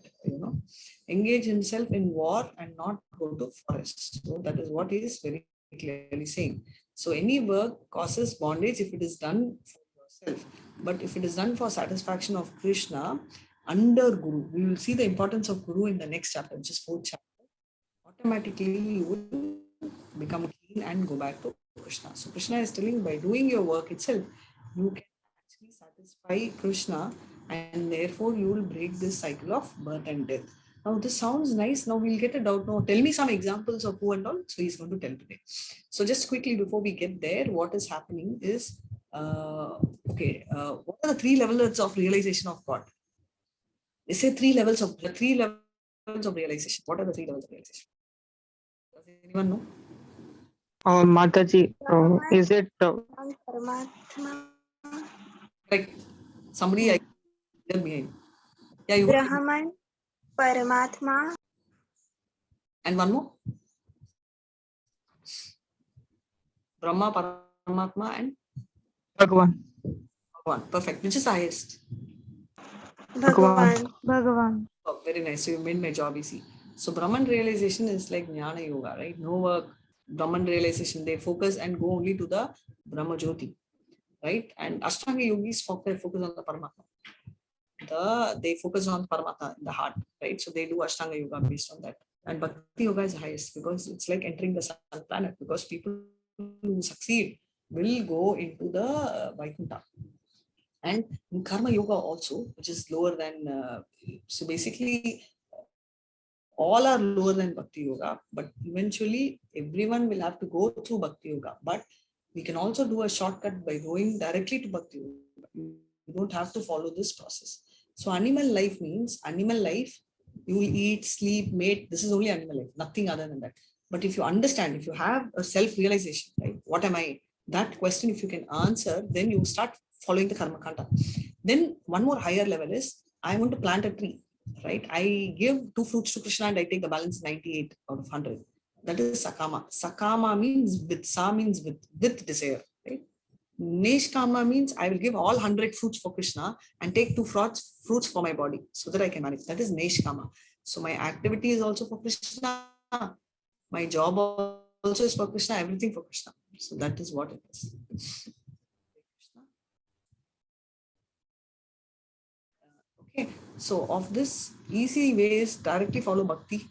engage himself in war and not go to forest. So that is what he is very clearly saying. So any work causes bondage if it is done for yourself, but if it is done for satisfaction of Krishna under Guru, we will see the importance of Guru in the next chapter, which is 4th chapter. Automatically you will become clean and go back to Krishna. So Krishna is telling, by doing your work itself, you can actually satisfy Krishna, and therefore you will break this cycle of birth and death. Now this sounds nice. Now we'll get a doubt. Now tell me some examples of who and all. So he's going to tell today. So just quickly before we get there, what is happening is, what are the 3 levels of realization of God? They say 3 levels of realization. What are the 3 levels of realization? Does anyone know? Mataji, is it Paramatma. Correct. Somebody I hear behind. Yeah, you got it. Brahman, Paramatma. And one more. Brahma, Paramatma, and Bhagwan? Bhagwan. Perfect. Which is the highest? Bhagavan. Bhagavan. Oh, very nice. So you made my job easy. So Brahman realization is like Jnana Yoga, right? No work. Brahman realization, they focus and go only to the Brahma Jyoti, right? And Ashtanga yogis focus on the Paramatma. They focus on Paramatma in the heart, right? So they do Ashtanga yoga based on that. And Bhakti yoga is highest because it's like entering the sun planet, because people who succeed will go into the Vaikuntha. And in Karma yoga also, which is lower than, so basically all are lower than Bhakti yoga, but eventually everyone will have to go through Bhakti yoga. But we can also do a shortcut by going directly to Bhakti yoga. You don't have to follow this process. So animal life means animal life, you will eat, sleep, mate. This is only animal life, nothing other than that. But if you understand, if you have a self-realization, right? What am I? That question, if you can answer, then you start following the Karma-Kanda. Then one more higher level is, I want to plant a tree, right? I give 2 fruits to Krishna and I take the balance 98 out of 100. That is Sakama. Sakama means with, Sa means with desire, right? Nishkama means I will give all 100 fruits for Krishna and take 2 fruits for my body so that I can manage. That is Nishkama. So my activity is also for Krishna. My job also is for Krishna, everything for Krishna. So that is what it is. Okay, so of this, easy way is directly follow Bhakti.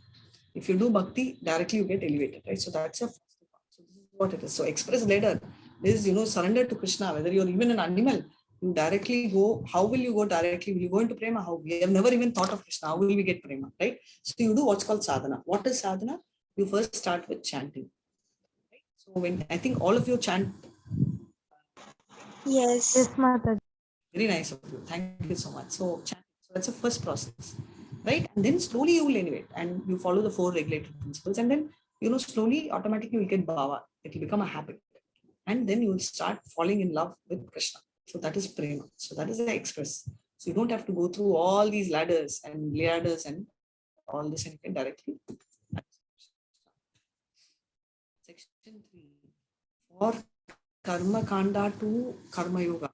If you do Bhakti, directly you get elevated, right? So that's a first part. So this is what it is. So express ladder is, surrender to Krishna, whether you're even an animal, you directly go. How will you go directly? Will you go into prema? How? We have never even thought of Krishna. How will we get prema, right? So you do what's called sadhana. What is sadhana? You first start with chanting. Right? So when I think all of you chant. Yes. Yes, Mataji. Very nice of you. Thank you so much. So chant. So that's the first process. right? And then slowly you will elevate and you follow the 4 regulated principles, and then slowly automatically you will get bhava. It will become a habit, and then you will start falling in love with Krishna. So that is prema. So that is the express. So you don't have to go through all these ladders and all this, and you can directly. Section 3, for Karma-Kanda to Karma Yoga.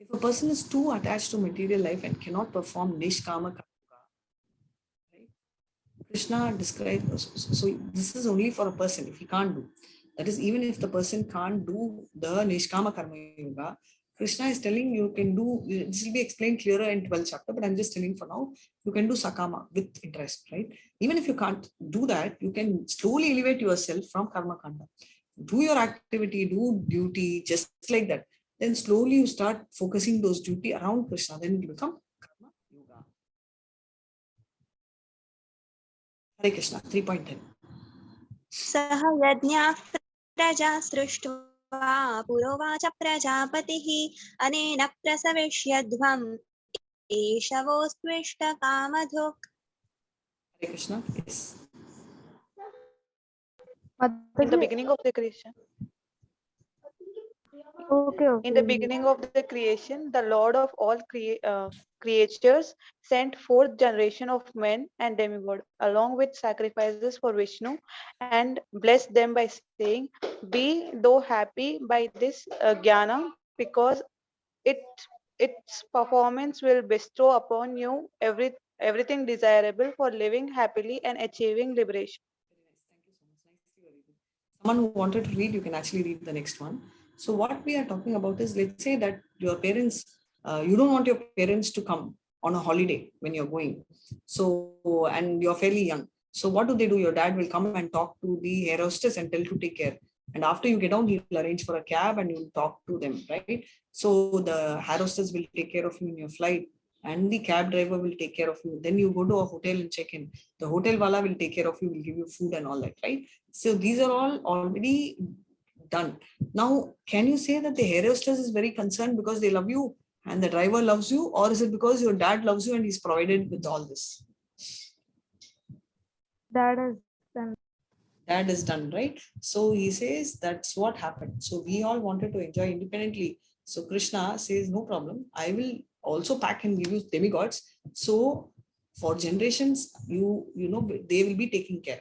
If a person is too attached to material life and cannot perform Nishkama Karma, right? Krishna describes, so this is only for a person if he can't do. That is, even if the person can't do the Nishkama Karma Yoga, Krishna is telling you can do, this will be explained clearer in 12th chapter, but I'm just telling for now, you can do Sakama with interest, right? Even if you can't do that, you can slowly elevate yourself from Karma-Kanda. Do your activity, do duty, just like that. Then slowly you start focusing those duty around Krishna, then it will become Karma Yoga. Hare Krishna, 3.10. सह यज्ञाः प्रजा सृष्ट्वा पुरोवाच प्रजापतिः अनेन प्रसविष्यध्वम् एषवोऽस्त्विष्टकामधुक्. Hare Krishna, yes. In the beginning of the creation. Okay. In the beginning of the creation, the Lord of all creatures sent fourth generation of men and demigod, along with sacrifices for Vishnu, and blessed them by saying, "Be thou happy by this jnana, because its performance will bestow upon you everything desirable for living happily and achieving liberation." Someone who wanted to read, you can actually read the next one. So what we are talking about is, let's say that your parents, you don't want your parents to come on a holiday when you're going. So, and you're fairly young. So what do? Your dad will come and talk to the air hostess and tell to take care. And after you get down, he'll arrange for a cab and you'll talk to them, right? So the air hostess will take care of you in your flight, and the cab driver will take care of you. Then you go to a hotel and check in. The hotel wala will take care of you, will give you food and all that, right? So these are all already done. Now, can you say that the air hostess is very concerned because they love you and the driver loves you, or is it because your dad loves you and he's provided with all this? That is done. That is done, right? So he says that's what happened. So we all wanted to enjoy independently. So Krishna says, no problem. I will also pack and give you demigods. So for generations, you know, they will be taking care.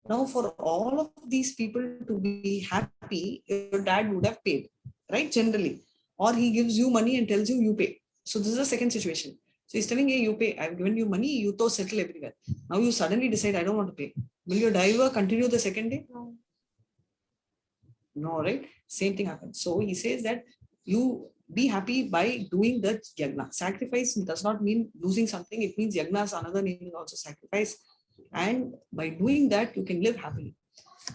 Now, for all of these people to be happy, your dad would have paid, right? Generally, or he gives you money and tells you, you pay. So this is the second situation. So he's telling, hey, you pay. I've given you money. You to settle everywhere. Now you suddenly decide, I don't want to pay. Will your driver continue the second day? No. No, right? Same thing happens. So he says that you be happy by doing the yagna. Sacrifice does not mean losing something. It means yagna is another name is also sacrifice. And by doing that, you can live happily.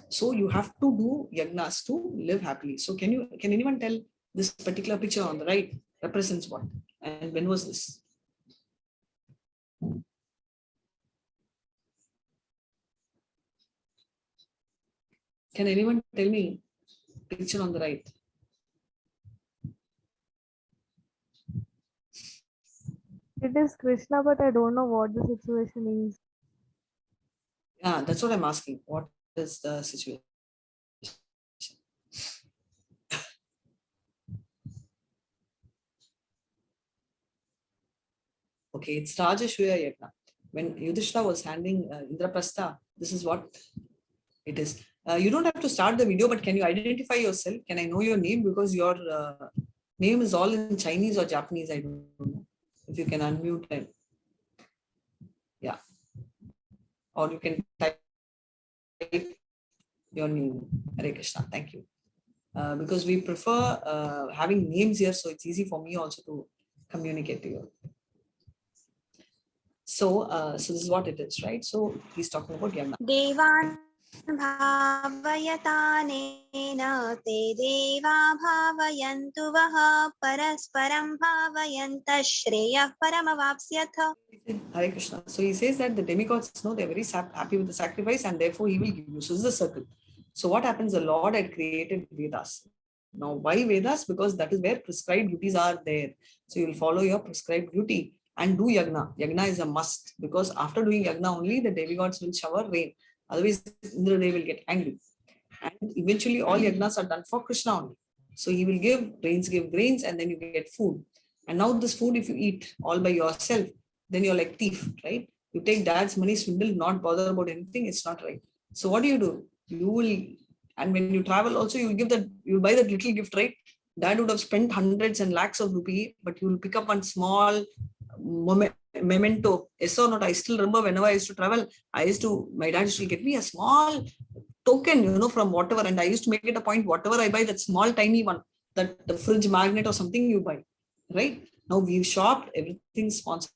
So you have to do yagnas to live happily. So can anyone tell this particular picture on the right represents what? And when was this? Can anyone tell me picture on the right? It is Krishna, but I don't know what the situation is. Yeah, that's what I'm asking. What is the situation? Okay, it's Rajashriya Yagna. When Yudhishthira was handing Indraprastha, this is what it is. You don't have to start the video, but can you identify yourself? Can I know your name? Because your name is all in Chinese or Japanese. I don't know. If you can unmute and yeah. Or you can type your name. Hare Krishna. Thank you. Because we prefer having names here, so it's easy for me also to communicate to you. So, so this is what it is, right? So he's talking about Yagna. देवान् भावयतानेन ते देवा भावयन्तु वः परस्परं भावयन्तः श्रेयः परमवाप्स्यथ. Hare Krishna. So he says that the demigods know they're very happy with the sacrifice and therefore he will give you. So this is a circle. So what happens? The Lord had created Vedas. Now why Vedas? Because that is where prescribed duties are there. So you will follow your prescribed duty. and do yagna. Yagna is a must, because after doing yagna only the demigods will shower rain. Otherwise, Indra Dev will get angry. And eventually all yagnas are done for Krishna only. So he will give grains, and then you get food. And now this food, if you eat all by yourself, then you're like thief, right? You take dad's money, swindle, not bother about anything. It's not right. So what do? You will, and when you travel also, you buy that little gift, right? Dad would have spent hundreds and lakhs of rupee, but you will pick up one small memento. Yes or not? I still remember whenever I used to travel, my dad used to get me a small token, from whatever. And I used to make it a point, whatever I buy, that small tiny one, that the fridge magnet or something you buy, right? Now we've shopped, everything sponsored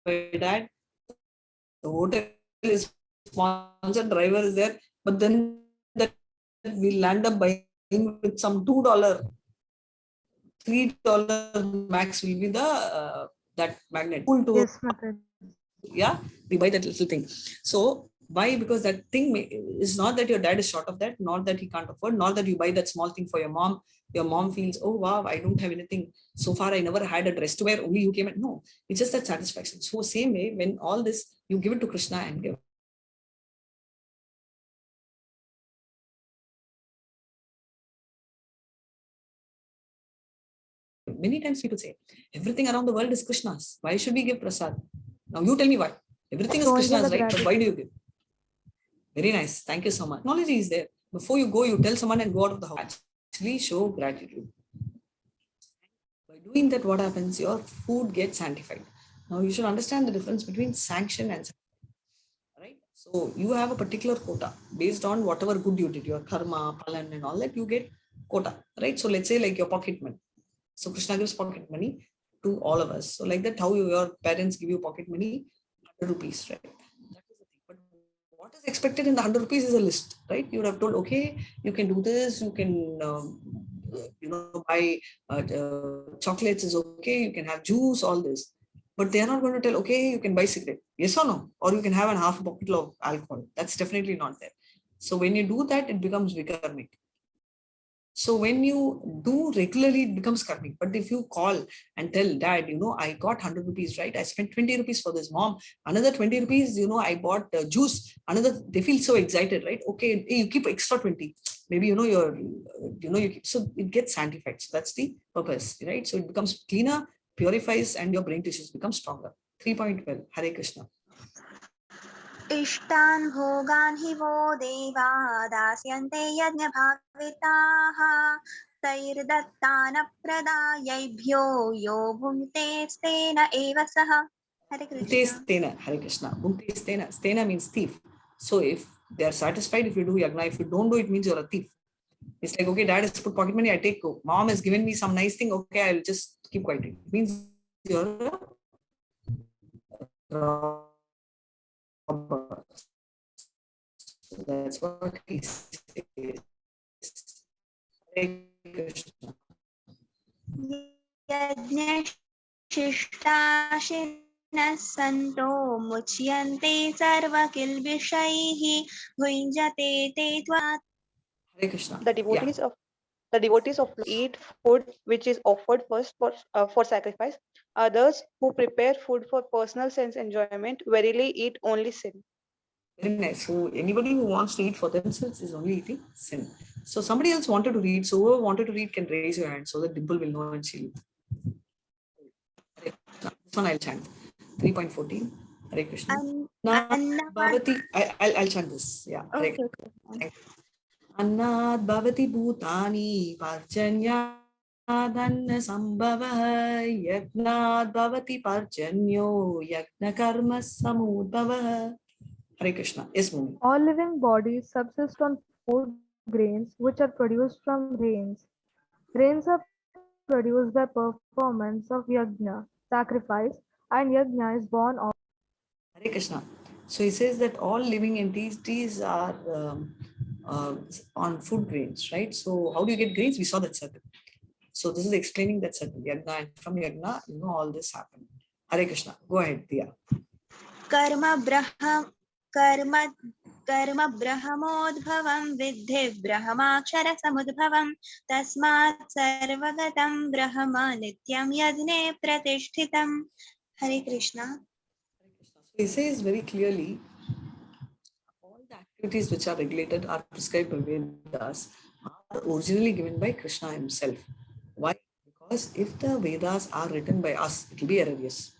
by dad. The hotel is sponsored, driver is there, but then that we land up buying with some $2, $3 max will be the that magnet. Yes, Mataji. Yeah, we buy that little thing. So why? Because that thing is not that your dad is short of that, not that he can't afford, not that you buy that small thing for your mom. Your mom feels, oh wow, I don't have anything. So far, I never had a dress to wear. Only you came and no, it's just that satisfaction. So same way, when all this, you give it to Krishna and give. Many times people say, everything around the world is Krishna's. Why should we give prasad? Now you tell me why. Everything is Krishna's, right? But why do you give? Very nice. Thank you so much. Knowledge is there. Before you go, you tell someone and go out of the house. Actually show gratitude. By doing that, what happens? Your food gets sanctified. Now you should understand the difference between sanction and sanctification, right? So you have a particular quota based on whatever good you did, your karma, palan and all that, you get quota, right? So let's say like your pocket money. So Krishna gives pocket money to all of us. So like that, how your parents give you pocket money, 100 rupees, right? That is the thing. But what is expected in the 100 rupees is a list, right? You would have told, okay, you can do this, you can, buy chocolates is okay, you can have juice, all this. But they are not going to tell, okay, you can buy cigarette, yes or no, or you can have a half a bottle of alcohol. That's definitely not there. So when you do that, it becomes vikarmic. So when you do regularly, it becomes karmic. But if you call and tell dad, I got 100 rupees, right? I spent 20 rupees for this. Mom, another 20 rupees, I bought juice. They feel so excited, right? Okay, you keep extra 20. Maybe, so it gets sanctified. So that's the purpose, right? So it becomes cleaner, purifies, and your brain tissues become stronger. 3.12. Hare Krishna. इष्टान् भोगान् हि वो देवा दास्यन्ते यज्ञभाविताः तैर्दत्तानप्रदायैभ्यो यो भुङ्क्तेस्तेन एव सः. Hare Krishna. Hare Krishna. Bhukti stena means thief. So if they are satisfied, if you do yagna, if you don't do it, means you're a thief. It's like, okay, dad has put pocket money, I take go. Mom has given me some nice thing, okay, I'll just keep quiet. It means you're a robber. So that's what he says. Hare Krishna. यज्ञशिष्टाशिनः सन्तो मुच्यन्ते सर्वकिल्बिषैः भुञ्जते ते त्वात्. Hare Krishna. The devotees of eat food which is offered first for sacrifice. Others who prepare food for personal sense enjoyment verily eat only sin. Very nice. So anybody who wants to eat for themselves is only eating sin. So somebody else wanted to read. So whoever wanted to read can raise your hand so that Dimple will know and she'll. This one I'll chant. 3.14. Hare Krishna. Bhavati. I'll chant this. Yeah. Okay. Annad bhavati bhutani parjanyadanna sambhavah yagnad bhavati parjanyo yagna karma samudbhavah. Hare Krishna. Yes, Mummy. All living bodies subsist on food grains which are produced from rains. Rains are produced by performance of yajna, sacrifice, and yajna is born of. Hare Krishna. So he says that all living entities are on food grains, right? So how do you get grains? We saw that circle. So this is explaining that circle. Yagna, and from yagna, all this happened. Hare Krishna. Go ahead, Diya. Karma brahmodbhavam vidhi brahmakshara samudbhavam tasmat sarvagatam brahma nityam yajne pratishtitam. Hare Krishna. So he says very clearly, all the activities which are regulated are prescribed by Vedas are originally given by Krishna himself. Why? Because if the Vedas are written by us, it will be erroneous.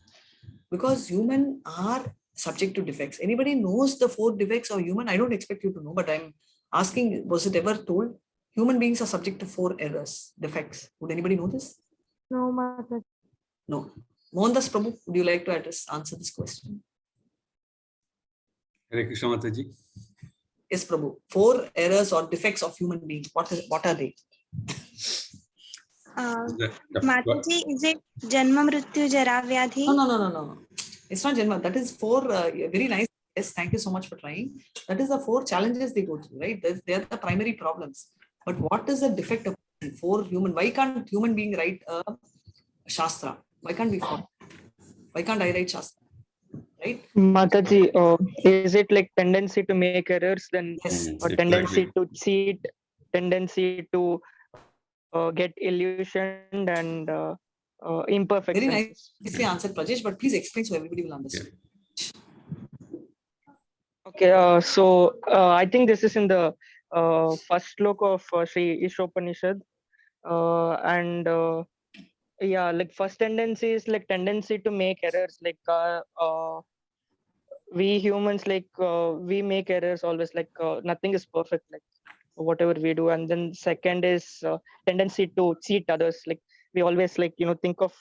Because human are subject to defects. Anybody knows the 4 defects of human? I don't expect you to know, but I'm asking, was it ever told? Human beings are subject to 4 errors, defects. Would anybody know this? No, Mataji. No. Mohandas Prabhu, would you like to answer this question? Hare Krishna Mataji. Yes, Prabhu. 4 errors or defects of human beings. What are they? Mataji, is it Janma Mrityu Jara Vyadhi? No. It's not Janma. That is 4 very nice. Yes, thank you so much for trying. That is the 4 challenges they go through, right? They are the primary problems. But what is the defect of 4 human? Why can't human being write a Shastra? Why can't we follow? Why can't I write Shastra? Right? Mataji, is it like tendency to make errors, then Yes. tendency to cheat, tendency to get illusioned, and imperfect Very senses? nicely answered, Prajesh, but please explain so everybody will understand. Okay, so I think this is in the first slok of Sri Ishopanishad, and yeah, like first tendency is like tendency to make errors, like we humans, like we make errors always, like nothing is perfect, like whatever we do. And then second is tendency to cheat others, like we always, like, think of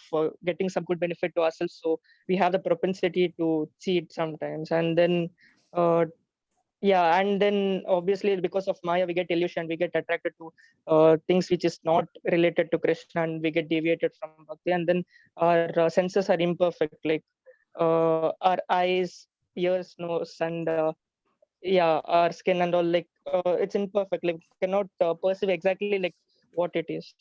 getting some good benefit to ourselves, so we have the propensity to cheat sometimes. And then yeah, and then obviously because of Maya we get illusion, we get attracted to things which is not related to Krishna, and we get deviated from bhakti. And then our senses are imperfect, like our eyes, ears, nose, and yeah, our skin and all, like it's imperfect, like cannot perceive exactly like what it is.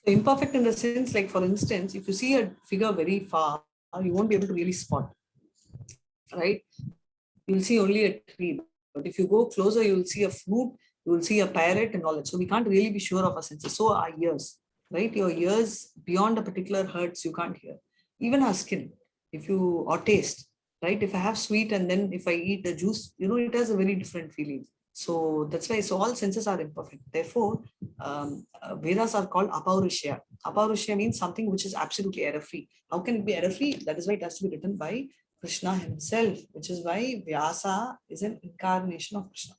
So imperfect in the sense, like for instance, if you see a figure very far, you won't be able to really spot, right? You'll see only a tree, but if you go closer, you'll see a fruit, you'll see a parrot and all that. So we can't really be sure of our senses. So our ears, right? Your ears beyond a particular hertz, you can't hear. Even our skin, if you, or taste, right? If I have sweet and then if I eat the juice, it has a very different feeling. So that's why, so all senses are imperfect. Therefore, Vedas are called Apaurusha. Apaurusha means something which is absolutely error-free. How can it be error-free? That is why it has to be written by Krishna himself, which is why Vyasa is an incarnation of Krishna.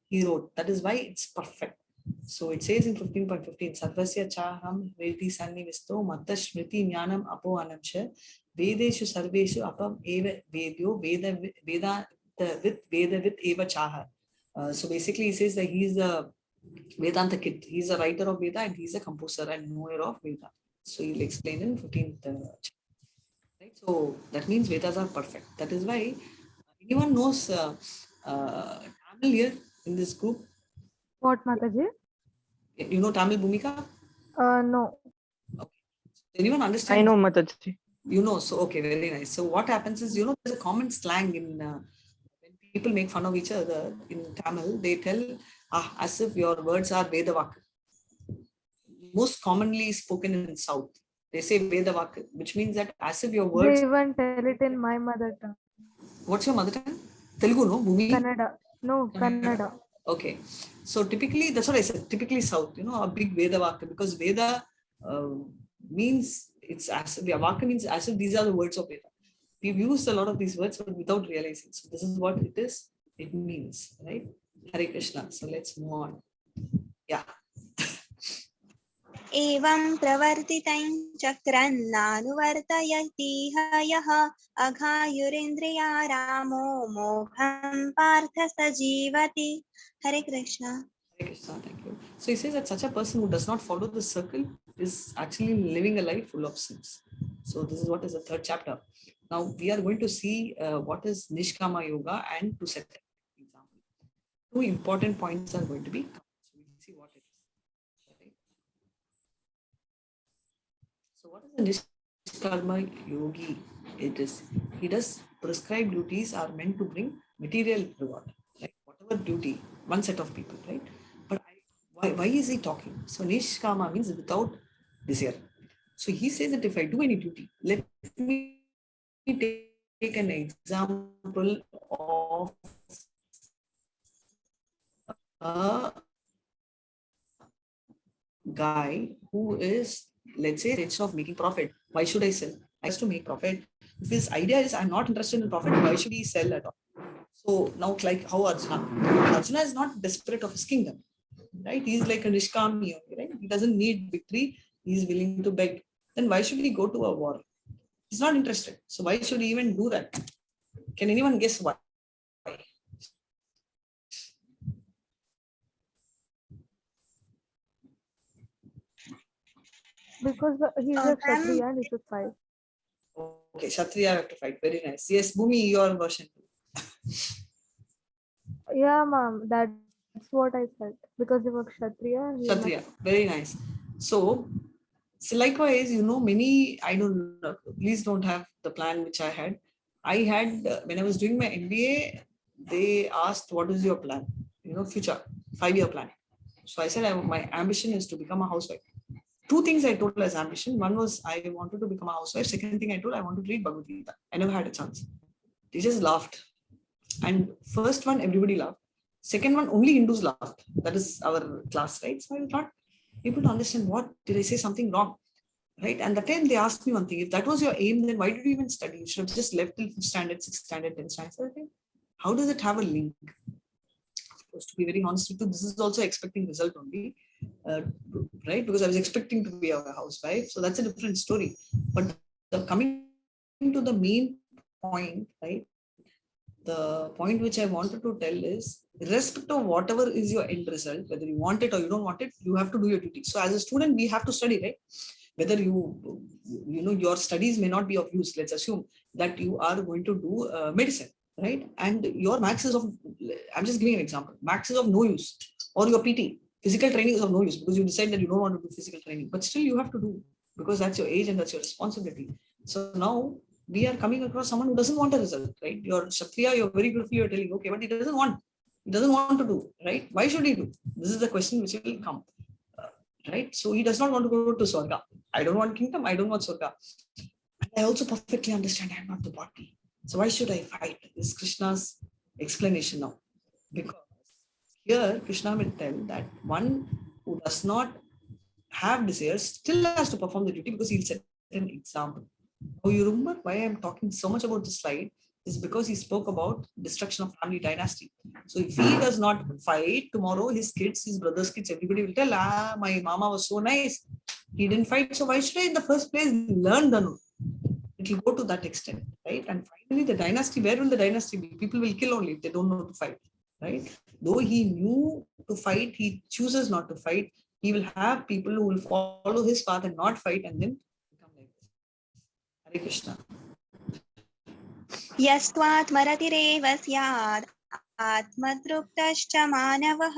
He wrote. That is why it's perfect. So it says in 15.15, Sarvasya chaham vedi sannivisto matta smriti jnanam apo anamcha vedeshu sarveshu apam eva vedyo veda with eva chaha. So basically he says that he is the Vedanta kid. He's a writer of Veda and he's a composer and knower of Veda. So he'll explain in 15th chapter. Right? So that means Vedas are perfect. That is why anyone knows Tamil here in this group? What, Mataji? You know Tamil, Bhumika? No. Okay. Anyone understand? I know, Mataji. You know, so okay, very nice. So what happens is, there's a common slang in when people make fun of each other in Tamil, they tell as if your words are Vedavak. Most commonly spoken in South. They say Vedavak, which means that as if your words. They even tell it in my mother tongue. What's your mother tongue? Telugu, no? Bhumi? Kannada. No, Kannada. Okay. So typically, that's what I said, typically South, a big Veda Vaka, because Veda means it's as if, Vaka means as if these are the words of Veda. We've used a lot of these words, but without realizing. So this is what it is. It means, right? Hare Krishna. So let's move on. Yeah. एवं प्रवर्तितं चक्रन्नानुवर्तयति यः अघायुरिन्द्रिया रामो मोहं Partha सजीवति. Hare Krishna. Hare Krishna, thank you. So he says that such a person who does not follow the circle is actually living a life full of sins. So this is what is the 3rd chapter. Now we are going to see what is Nishkama Yoga and to set an example. 2 important points are going to be covered. So we'll see what it is. Right? So what is the Nishkama Yogi? It is, he does prescribed duties are meant to bring material reward. Like whatever duty, one set of people, right? But why is he talking? So Nishkama means without desire. So he says that if I do any duty, let me take an example of a guy who is, let's say, rich of making profit. Why should I sell? I has to make profit. If his idea is I'm not interested in profit, why should he sell at all? So now, like how Arjuna is not desperate of his kingdom, right? He's like a Nishkami, right? He doesn't need victory. He's willing to beg. Then why should he go to a war? He's not interested. So why should he even do that? Can anyone guess why? Because he's a Kshatriya and he should fight. Okay, Kshatriya have to fight. Very nice. Yes, Bhumi, your version. Yeah, ma'am, that's what I said. Because they were Kshatriya. And Kshatriya, very nice. So likewise, many, I don't know, please don't have the plan which I had. I had, when I was doing my MBA, they asked, what is your plan? Future, 5-year plan. So I said, my ambition is to become a housewife. 2 things I told as ambition. One was I wanted to become a housewife. Second thing I told, I wanted to read Bhagavad-Gita. I never had a chance. They just laughed. And first one, everybody laughed. Second one, only Hindus laughed. That is our class, right? So I was not able to understand, what did I say something wrong, right? And that time they asked me one thing: if that was your aim, then why did you even study? You should have just left till 5th standard, 6th standard, 10th standard. So, okay, how does it have a link? Of course, to be very honest with you, this is also expecting result only, right? Because I was expecting to be a housewife, so that's a different story. But coming to the main point, right? The point which I wanted to tell is, irrespective of whatever is your end result, whether you want it or you don't want it, you have to do your duty. So as a student, we have to study, right? Whether your studies may not be of use. Let's assume that you are going to do medicine, right? And your max is of, I'm just giving an example, max is of no use, or your PT, physical training is of no use because you decide that you don't want to do physical training, but still you have to do, because that's your age and that's your responsibility. So now we are coming across someone who doesn't want a result, right? Your Kshatriya, you're very beautifully, you're telling, okay, but he doesn't want to do, right? Why should he do? This is the question which will come, right? So he does not want to go to Swarga. I don't want kingdom, I don't want Swarga. And I also perfectly understand I'm not the body. So why should I fight? This is Krishna's explanation now. Because here Krishna will tell that one who does not have desires still has to perform the duty, because he'll set an example. Oh, you remember why I'm talking so much about this slide is because he spoke about destruction of family dynasty. So if he does not fight, tomorrow his kids, his brother's kids, everybody will tell, my mama was so nice, he didn't fight, so why should I in the first place learn Danu? It will go to that extent, right? And finally the dynasty, where will the dynasty be? People will kill only if they don't know to fight, right? Though he knew to fight, he chooses not to fight. He will have people who will follow his path and not fight, and then become like this. Hare Krishna. यस्त्वात् मरतिरेव स्यात् आत्मतृप्तश्च मानवः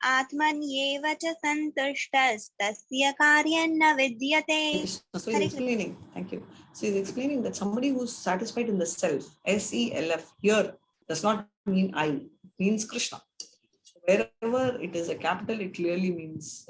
आत्मन्येव च सन्तुष्टस्तस्य कार्यं न विद्यते. So he's explaining, thank you. So he's explaining that somebody who's satisfied in the self, SELF, here does not mean I, it means Krishna. So wherever it is a capital, it clearly means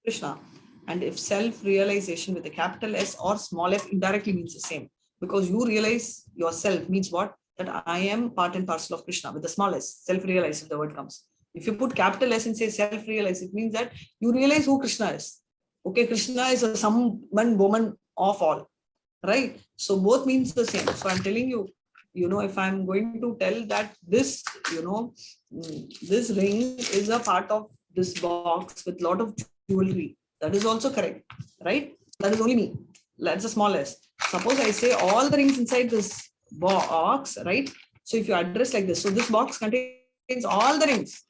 Krishna. And if self-realization with a capital S or small f indirectly means the same. Because you realize yourself means what? That I am part and parcel of Krishna with the small s, self-realize if the word comes. If you put capital S and say self-realize, it means that you realize who Krishna is. Okay, Krishna is a someone, woman of all, right? So both means the same. So I'm telling you, if I'm going to tell that this, this ring is a part of this box with a lot of jewelry, that is also correct, right? That is only me. That's a small s. Suppose I say all the rings inside this box, right? So if you address like this, so this box contains all the rings.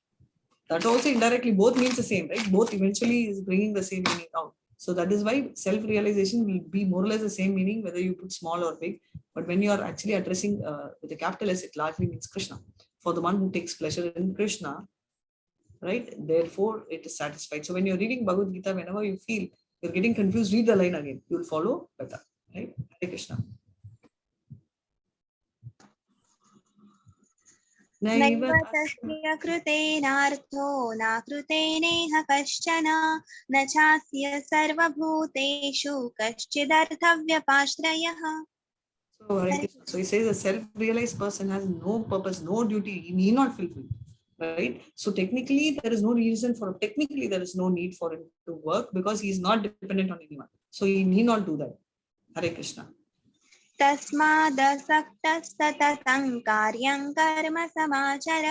That also indirectly both means the same, right? Both eventually is bringing the same meaning out. So that is why self-realization will be more or less the same meaning, whether you put small or big. But when you are actually addressing with a capital S, it largely means Krishna. For the one who takes pleasure in Krishna, right? Therefore, it is satisfied. So when you're reading Bhagavad Gita, whenever you feel you're getting confused, read the line again. You'll follow better, right? Hare Krishna. नैव तस्य कृतेनार्थो न कृतेनेह कश्चन न चास्य सर्वभूतेषु कश्चिदर्थव्यपाश्रयः. So, Hare Krishna. So he says a self-realized person has no purpose, no duty, he need not fulfill. Right? So technically there is no reason for, technically there is no need for him to work because he is not dependent on anyone. So he need not do that. Hare Krishna. तस्मादसक्तः सततं कार्यं कर्म समाचर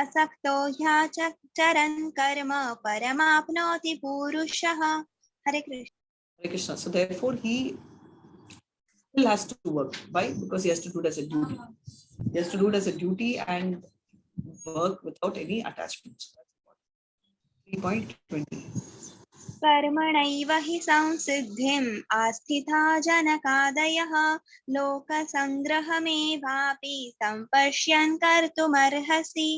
असक्तो ह्याचरन् कर्म परमाप्नोति पुरुषः. हरे Krishna. Hare Krishna. So therefore he still has to work. Why? Because he has to do it as a duty. He has to do it as a duty and work without any attachments. 3.20. कर्मणैव हि संसिद्धिम् आस्थिता जनकादयः लोकसङ्ग्रहमेवापि सम्पश्यन् कर्तुमर्हसि.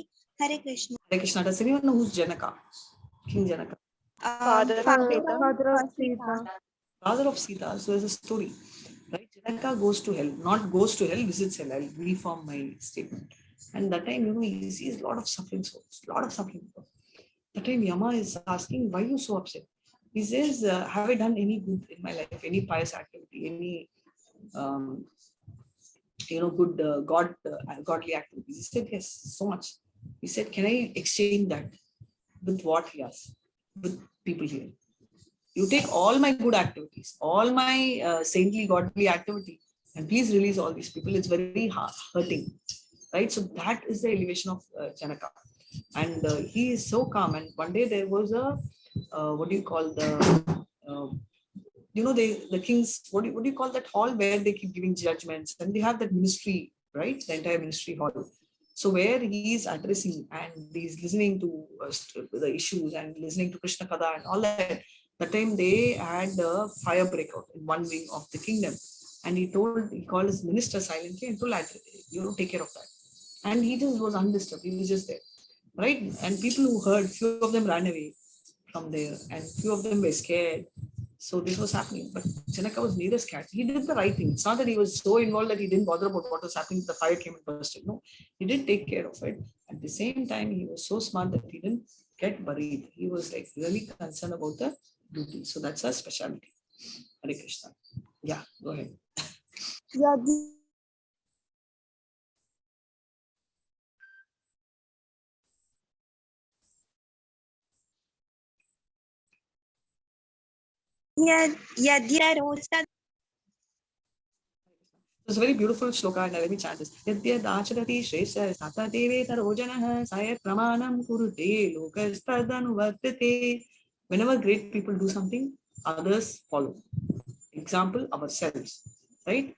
हरे Krishna. Hare Krishna. Does anyone know who's Janaka? King Janaka. Father of Sita. Father of Sita. Father of Sita. So there's a story. Right? Janaka goes to hell. Not goes to hell, visits hell. I'll reform my statement. And that time, he sees a lot of suffering souls. A lot of suffering. That time Yama is asking, why are you so upset? He says, have I done any good in my life? Any pious activity? Any good godly activities? He said, yes, so much. He said, can I exchange that? With what? He asked. With people here. You take all my good activities, all my saintly, godly activity, and please release all these people. It's very hurting, right? So that is the elevation of Janaka. And he is so calm. And one day there was a, what do you call the, the king's, what do you call that hall where they keep giving judgments, and they have that ministry, right? The entire ministry hall. So where he is addressing and he's listening to the issues and listening to Krishna Kada and all that, that time they had a fire breakout in one wing of the kingdom. And he called his minister silently and told, take care of that. And he just was undisturbed. He was just there, right? And people who heard, few of them ran away from there and few of them were scared. So this was happening, but Janaka was neither scared. He did the right thing. It's not that he was so involved that he didn't bother about what was happening. The fire came and bursted. No, he did take care of it. At the same time, he was so smart that he didn't get buried. He was like really concerned about the duty. So that's a specialty. Hare Krishna. Yeah, go ahead. It's a very beautiful shloka, and let me chant this. Yadyadacharati shresha sata deve tarojanaha sayat pramanam kurute lokastadanuvartate. Whenever great people do something, others follow. Example, ourselves, right?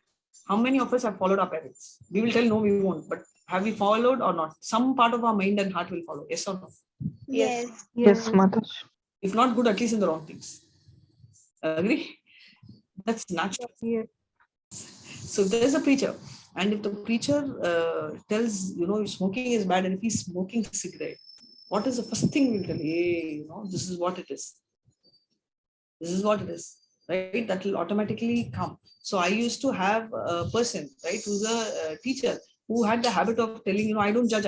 How many of us have followed our parents? We will tell no, we won't. But have we followed or not? Some part of our mind and heart will follow. Yes or no? Yes. Yes, Mataji. If not good, at least in the wrong things. Agree? That's natural. Yes. So there's a preacher, and if the preacher tells, smoking is bad, and if he's smoking cigarette, what is the first thing we'll tell? Hey, this is what it is. This is what it is, right? That will automatically come. So I used to have a person, right, who's a teacher who had the habit of telling, I don't judge.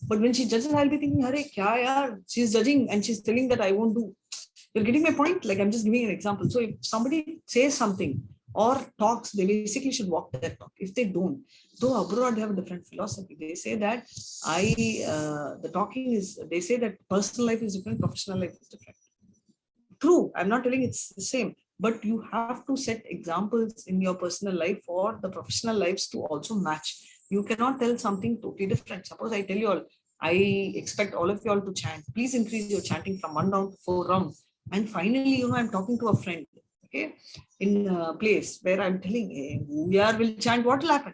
But when she judges, I'll be thinking, Hare, kya yaar? She's judging and she's telling that I won't do. You're getting my point? Like, I'm just giving an example. So if somebody says something or talks, they basically should walk that talk. If they don't, though abroad they have a different philosophy. They say that they say that personal life is different, professional life is different. True, I'm not telling it's the same, but you have to set examples in your personal life for the professional lives to also match. You cannot tell something totally different. Suppose I tell you all, I expect all of you all to chant. Please increase your chanting from 1 round to 4 rounds. And finally, I'm talking to a friend, okay, in a place where I'm telling, hey, we will chant, what will happen?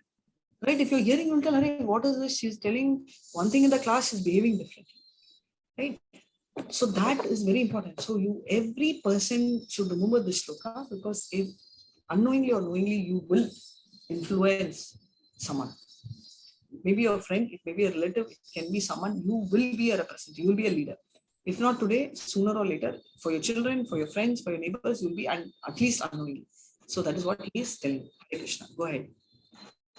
Right? If you're hearing, you'll tell, hey, what is this? She's telling one thing in the class, she's behaving differently. Right? So that is very important. So every person should remember this shloka, because if unknowingly or knowingly you will influence someone. Maybe your friend, it may be a relative, it can be someone. You will be a representative, you will be a leader. If not today, sooner or later, for your children, for your friends, for your neighbors, you'll be at least unknowingly. So that is what he is telling. Hare Krishna. Go ahead.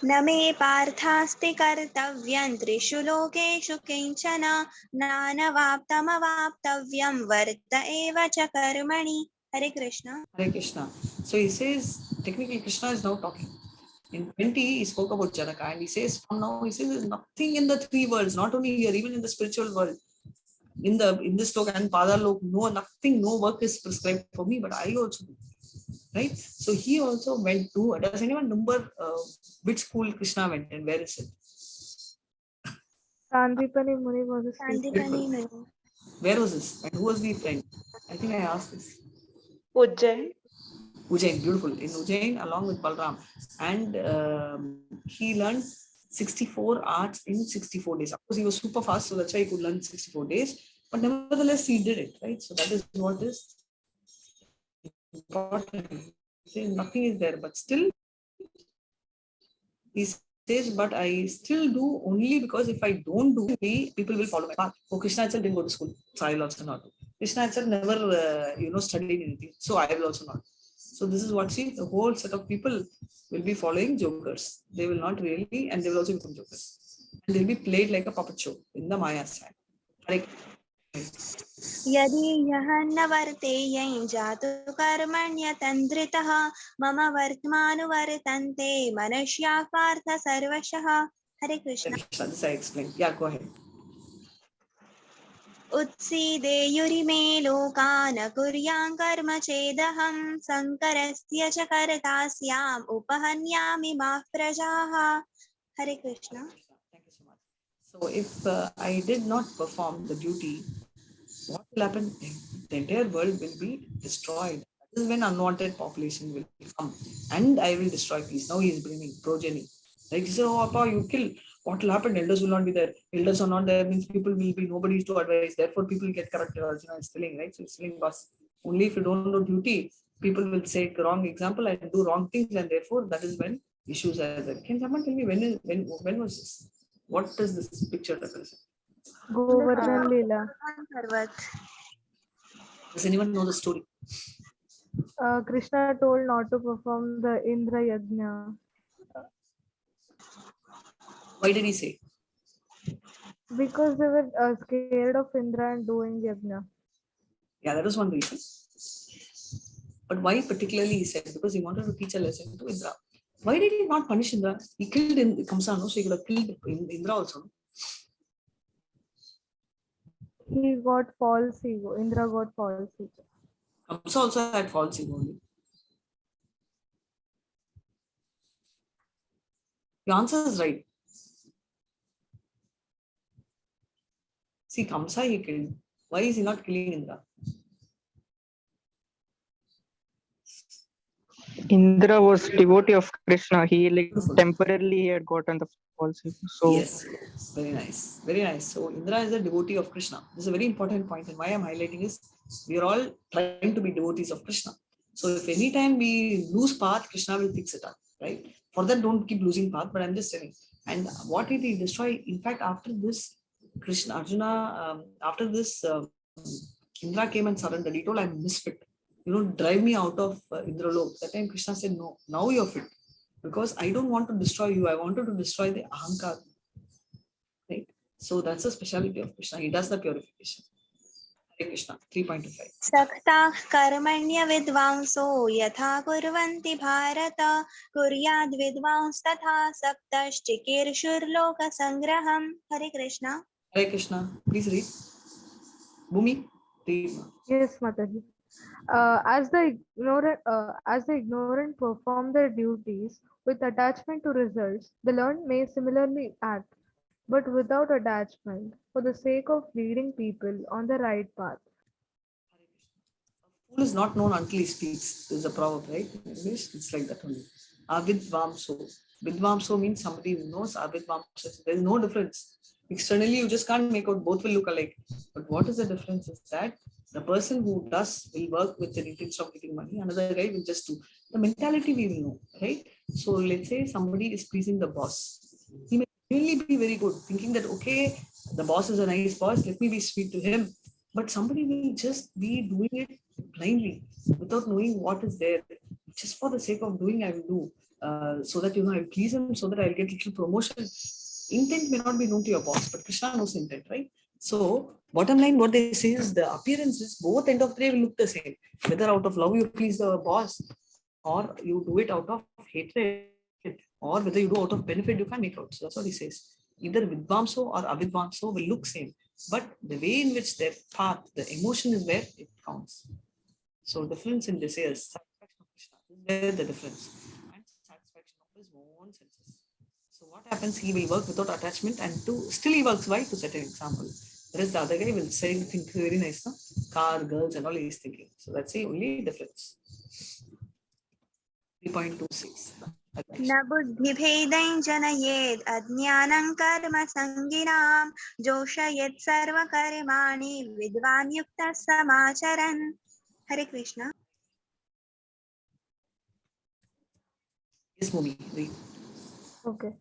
न मे पार्थास्ति कर्तव्यं त्रिषु लोकेषु किंचन नानवाप्तमवाप्तव्यं वर्त एव च कर्मणि. Hare Krishna. Hare Krishna. So he says, technically Krishna is now talking. In 20, he spoke about Janaka, and he says, from now, he says, there's nothing in the three worlds, not only here, even in the spiritual world. In this sloka and Padalok, no, nothing, no work is prescribed for me, but I also do. Right? So he also went to, does anyone remember which school Krishna went and where is it? Sandipani Muni was a Sandipani Muni. Where was this? And who was the friend? I think I asked this. Ujjain. Ujjain, beautiful. In Ujjain, along with Balram. And he learned 64 arts in 64 days. Of course, he was super fast, so that's why he could learn 64 days. But nevertheless, he did it, right? So that is what is important. Nothing is there, but still, he says, but I still do only because if I don't do it, people will follow my path. Oh, Krishna itself didn't go to school, so I will also not do. Krishna itself never, studied anything, so I will also not. So this is what, see, the whole set of people will be following jokers. They will not really, and they will also become jokers. And they will be played like a puppet show in the Maya side. यदि यः न वर्तेयं जातु कर्मण्यतन्द्रितः मम वर्त्मानुवर्तन्ते मनुष्याः पार्थ सर्वशः. Hare Krishna. This I explained. Yeah, go ahead. उत्सीदेयुरिमे लोकान् कुर्यां कर्म चेदहं संकरस्य च कर्ता स्याम् उपहन्यामि माः प्रजाः. Hare Krishna. Thank you so much. So if I did not perform the duty, what will happen? The entire world will be destroyed. That is when unwanted population will come, and I will destroy peace. Now he is bringing progeny. Like he said, oh, Appa, you kill. What will happen? Elders will not be there. Elders are not there means people will be nobody to advise. Therefore, people get corrupted. Arjuna is telling, right? So it's telling us only if you don't know duty, people will take wrong example and do wrong things, and therefore that is when issues are there. Can someone tell me when was this? What does this picture represent? Govardhan Leela. Does anyone know the story? Krishna told not to perform the Indra Yajna. Why did he say? Because they were scared of Indra and doing Yajna. Yeah, that was one reason. But why particularly he said? Because he wanted to teach a lesson to Indra. Why did he not punish Indra? He killed Kamsa, no? So he could have killed Indra also. No? He got false ego. Indra got false ego. Kamsa also had false ego only. Your answer is right. See, Kamsa he killed. Why is he not killing Indra? Indra was devotee of Krishna. He temporarily he had gotten the false ego. So yes, very nice, very nice. So Indra is a devotee of Krishna. This is a very important point, and why I'm highlighting is we are all trying to be devotees of Krishna. So if any time we lose path, Krishna will fix it up, right? For that, don't keep losing path. But I'm just telling. And what did he destroy? In fact, after this, Krishna, Arjuna, after this, Indra came and surrendered. He told, I'm misfit. Drive me out of Indralok. That time Krishna said, no, now you're fit. Because I don't want to destroy you. I wanted to destroy the ahankar. Right? So that's the speciality of Krishna. He does the purification. Hare Krishna, 3.25. सक्ताः कर्मण्य विद्वांसो यथा कुर्वन्ति Bharat कुर्याद् विद्वांस्तथा सक्तश्चिकीर्षुर्लोकसङ्ग्रहम्. Hare Krishna. Hare Krishna. Please read. Bhumi, read. Yes, Mataji. As the ignorant perform their duties with attachment to results, the learned may similarly act, but without attachment, for the sake of leading people on the right path. A fool is not known until he speaks. This is a proverb, right? In English, it's like that only. Avidvamso. Vidvamso means somebody who knows. Avidvamso. There is no difference. Externally, you just can't make out. Both will look alike. But what is the difference is that the person who will work with the intention of getting money. Another guy will just do. The mentality we will know, right? So let's say somebody is pleasing the boss. He may really be very good, thinking that, okay, the boss is a nice boss. Let me be sweet to him. But somebody will just be doing it blindly without knowing what is there. Just for the sake of doing, I will do. so that I please him, so that I'll get little promotion. Intent may not be known to your boss, but Krishna knows intent, right? So bottom line, what they say is the appearances, both end of the day will look the same. Whether out of love you please the boss, or you do it out of hatred, or whether you do out of benefit, you can't make out. So that's what he says. Either vidvamso or avidvamso will look same, but the way in which their path, the emotion is where it counts. So difference in desires, satisfaction of Krishna is where the difference, and satisfaction of his own senses. So what happens? He will work without attachment, and still he works. Why? To set an example. Whereas the other guy will say think very nice, no? Car, girls, and all he's thinking. So that's the only difference. 3.26. न बुद्धिभेदैं जनयेद् अज्ञानं कर्म संगिनां जोषयेत् सर्वकर्माणि विद्वान् युक्तः समाचरन्. Hare Krishna. Yes, Mumi, read. Okay.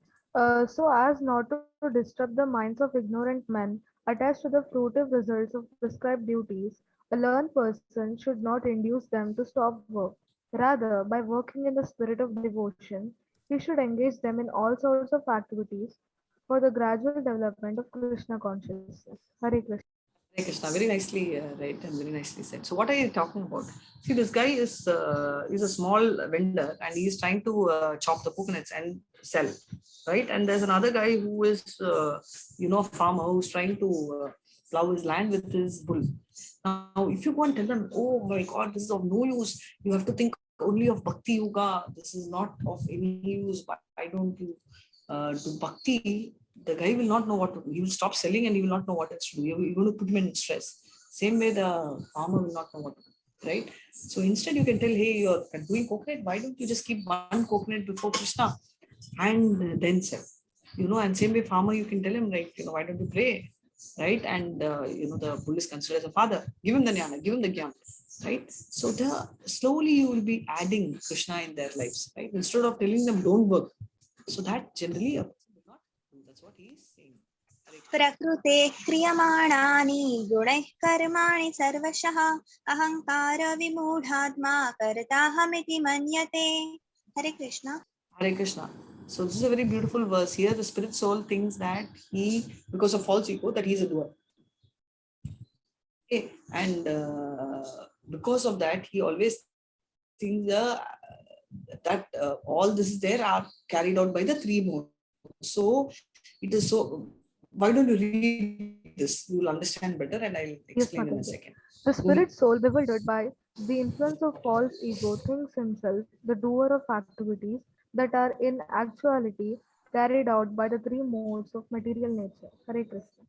So as not to disturb the minds of ignorant men attached to the fruitive results of prescribed duties, a learned person should not induce them to stop work. Rather, by working in the spirit of devotion, he should engage them in all sorts of activities for the gradual development of Krishna consciousness. Hare Krishna. Hare Krishna, very nicely read and very nicely said. So what are you talking about? See, this guy is a small vendor and he is trying to chop the coconuts and sell, right? And there's another guy who is, a farmer who's trying to plow his land with his bull. Now, if you go and tell them, oh my God, this is of no use, you have to think only of Bhakti Yoga, this is not of any use, why don't you do Bhakti? The guy will not know what to do. He will stop selling and he will not know what else to do. You're going to put him in stress. Same way the farmer will not know what to do, right? So instead you can tell, hey, you're doing coconut, why don't you just keep one coconut before Krishna and then sell? And same way farmer, you can tell him, right, why don't you pray, right? And, the bull is considered as a father. Give him the jnana, give him the jnana, right? So slowly you will be adding Krishna in their lives, right? Instead of telling them, don't work. So that generally will not do. That's what he is saying. प्रकृते क्रियमाणानि गुणैः कर्माणि सर्वशः अहंकार विमूढात्मा कर्ताहमिति मन्यते. Hare Krishna. Hare Krishna. So this is a very beautiful verse. Here the spirit soul thinks that he, because of false ego, that he is a doer. Okay. And because of that, he always thinks that all this is there are carried out by the three modes. So it is so. Why don't you read this? You will understand better, and I'll explain in a second. The spirit soul, bewildered by the influence of false ego, thinks himself the doer of activities that are in actuality carried out by the three modes of material nature. Hare Krishna.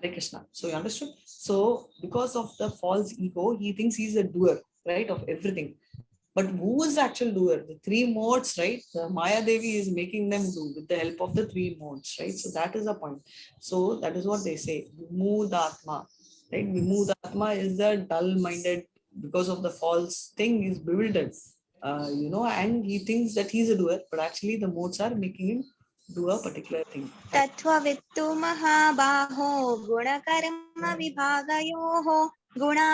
Hare Krishna. So you understood? So because of the false ego, he thinks he's a doer, right, of everything. But who is the actual doer? The three modes, right? The Maya Devi is making them do with the help of the three modes, right? So that is the point. So that is what they say. Vimudhatma, right? Vimudhatma is the dull-minded, because of the false thing, is bewildered, and he thinks that he's a doer, but actually the modes are making him do a particular thing. तत्त्ववित्तु महाबाहो गुणकर्म विभागयोः गुणा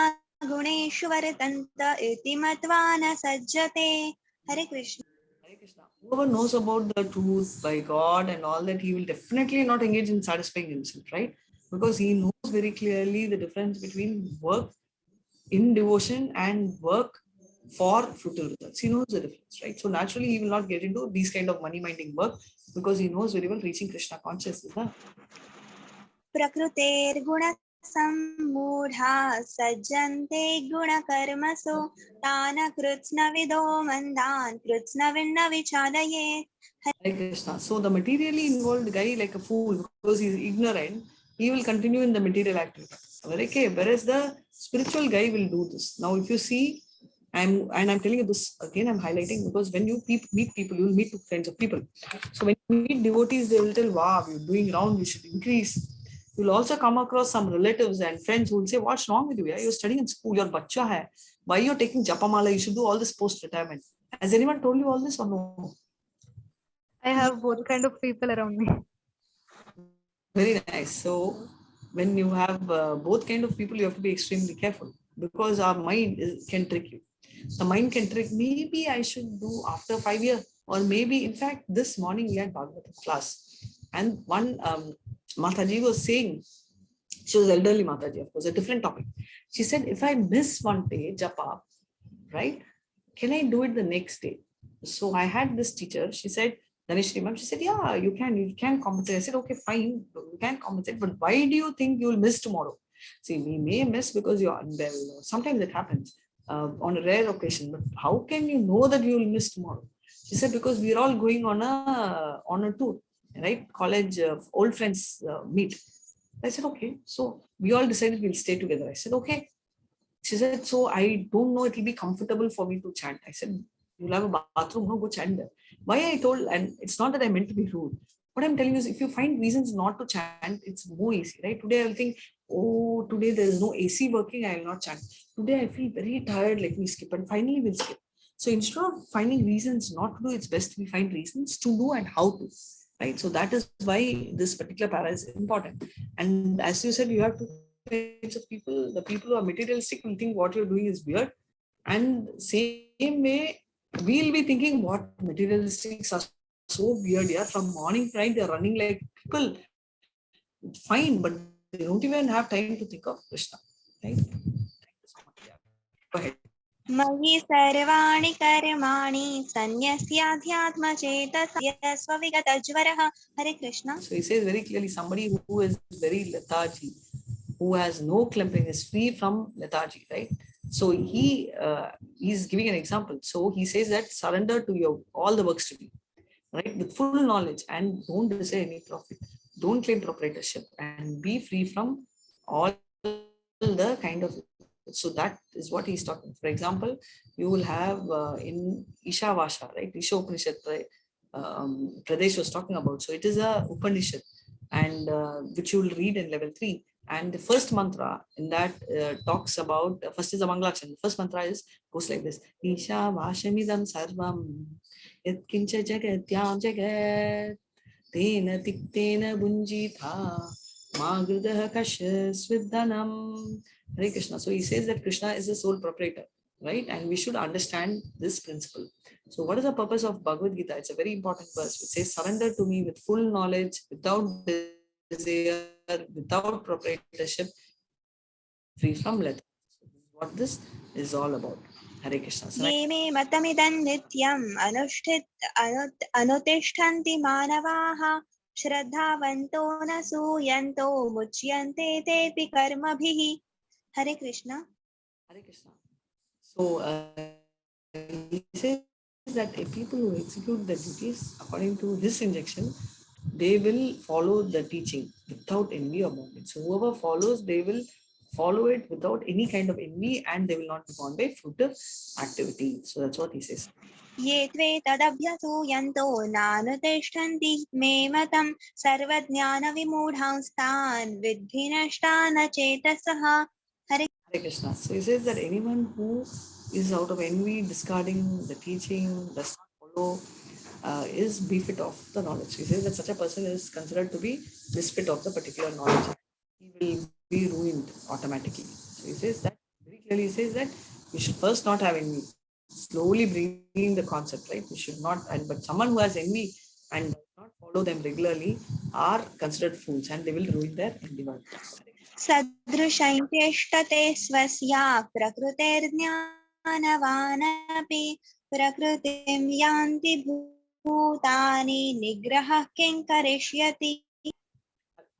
गुणेषु वर्तन्त इति मत्वा न सज्जते. Hare Krishna. Hare Krishna. Whoever knows about the truth by God and all that, he will definitely not engage in satisfying himself, right? Because he knows very clearly the difference between work in devotion and work for fruitful results. He knows the difference, right? So naturally, he will not get into these kind of money-minding work because he knows very well reaching Krishna consciousness. प्रकृतेर्गुण सम्मूढा सज्जन्ते गुणकर्मसु तान् कृत्स्नविदो मन्दान् कृत्स्नविन्न विचालयेत्. Hare Krishna. So the materially involved guy, like a fool, because he is ignorant, he will continue in the material activity. Okay, whereas the spiritual guy will do this. Now, if you see, I'm telling you this again, I'm highlighting because when you meet people, you will meet two kinds of people. So when you meet devotees, they will tell, wow, you're doing round, you should increase. You'll also come across some relatives and friends who will say, what's wrong with you? Yeah? You're studying in school, you're bacha hai. Why you're taking japamala? You should do all this post-retirement. Has anyone told you all this or no? I have both kind of people around me. Very nice. So when you have both kind of people, you have to be extremely careful because our mind can trick you. The mind can trick, maybe I should do after 5 years. Or maybe, in fact, this morning we had Bhagavatam class, and one Mataji was saying, she was elderly Mataji, of course, a different topic. She said, if I miss one day, japa, right, can I do it the next day? So I had this teacher, she said, Danishri ma'am, she said, yeah, you can compensate. I said, okay, fine, you can compensate, but why do you think you will miss tomorrow? See, we may miss because you're unwell. Sometimes it happens on a rare occasion, but how can you know that you will miss tomorrow? She said, because we're all going on a tour, right? College, old friends meet. I said, okay. So we all decided we'll stay together. I said, okay. She said, so I don't know, it'll be comfortable for me to chant. I said, you'll have a bathroom, no, go chant there. Why I told, and it's not that I meant to be rude. What I'm telling you is, if you find reasons not to chant, it's more easy, right? Today I'll think, oh, today there is no AC working, I will not chant. Today I feel very tired, let me skip, and finally we'll skip. So instead of finding reasons not to do, it's best we find reasons to do and how to, right? So that is why this particular para is important. And as you said, you have to kinds of people. The people who are materialistic will think what you're doing is weird, and same way we'll be thinking what materialistics are so weird. Yeah, from morning pride they're running like people. Fine, but they don't even have time to think of Krishna. Right? Go ahead. मयि सर्वाणि कर्माणि सन्न्यस्याध्यात्मचेतसा स्वविगतज्वरः. Hare Krishna. So he says very clearly, somebody who is very lethargy, who has no clamping, is free from lethargy, right? So he's giving an example. So he says that surrender to your all the works to be, right, with full knowledge, and don't desire any profit, don't claim proprietorship, and be free from all the kind of. So that is what he's talking. For example, you will have in Ishavasha, right, Isha Upanishad, Pradesh was talking about. So it is a Upanishad, and which you will read in level 3. And the first mantra in that talks about, first is a Mangalachan. The first mantra goes like this: Isha Vashamidam Sarvam Yat Kincha Jagatyam Jagat Tena Tiktena Bunjitha Magrudaha Kashas Vidhanam. Hare Krishna. So he says that Krishna is the sole proprietor, right? And we should understand this principle. So what is the purpose of Bhagavad Gita? It's a very important verse. It says, surrender to me with full knowledge, without desire, without proprietorship, free from lethargy. So this is what this is all about. Hare Krishna. ये मे मतमिदं नित्यम् अनुतिष्ठन्ति मानवाः श्रद्धावन्तो न सूयन्तो मुच्यन्ते तेऽपि कर्मभिः. Hare Krishna. Hare Krishna. So he says that if people who execute the duties according to his injunction, they will follow the teaching without envy or bondage. So whoever follows, they will follow it without any kind of envy, and they will not be bound by fruitive activity. So that's what he says. ये त्वे तदभ्यसूयन्तो नानुतिष्ठन्ति मे मतं सर्वज्ञानविमूढांस्तान् विद्धि नष्टान् चेतसः. Hare Krishna. So he says that anyone who is out of envy, discarding the teaching, does not follow, is befit of the knowledge. So he says that such a person is considered to be misfit of the particular knowledge. He will be ruined automatically. So he says that very clearly. He says that we should first not have envy. Slowly bringing the concept, right? We should not, but someone who has envy and does not follow them regularly are considered fools, and they will ruin their endeavor. सदृशं चेष्टते स्वस्या प्रकृतेर्ज्ञानवानपि प्रकृतिं यान्ति भूतानि निग्रहः किं करिष्यति.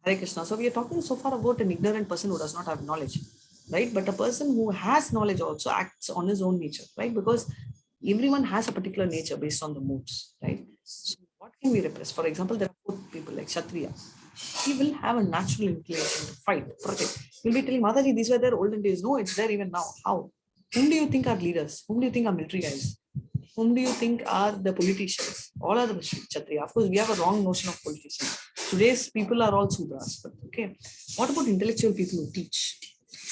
Hare Krishna. So we are talking so far about an ignorant person who does not have knowledge, right? But a person who has knowledge also acts on his own nature, right? Because everyone has a particular nature based on the moods, right? So what can we repress? For example, there are 4 people like Kshatriya. He will have a natural inclination to fight, protect. He'll be telling Mataji, these were there olden days. No, it's there even now. How? Whom do you think are leaders? Whom do you think are military guys? Whom do you think are the politicians? All are the Kshatriya. Of course, we have a wrong notion of politicians. Today's people are all Sudras. But okay, what about intellectual people who teach?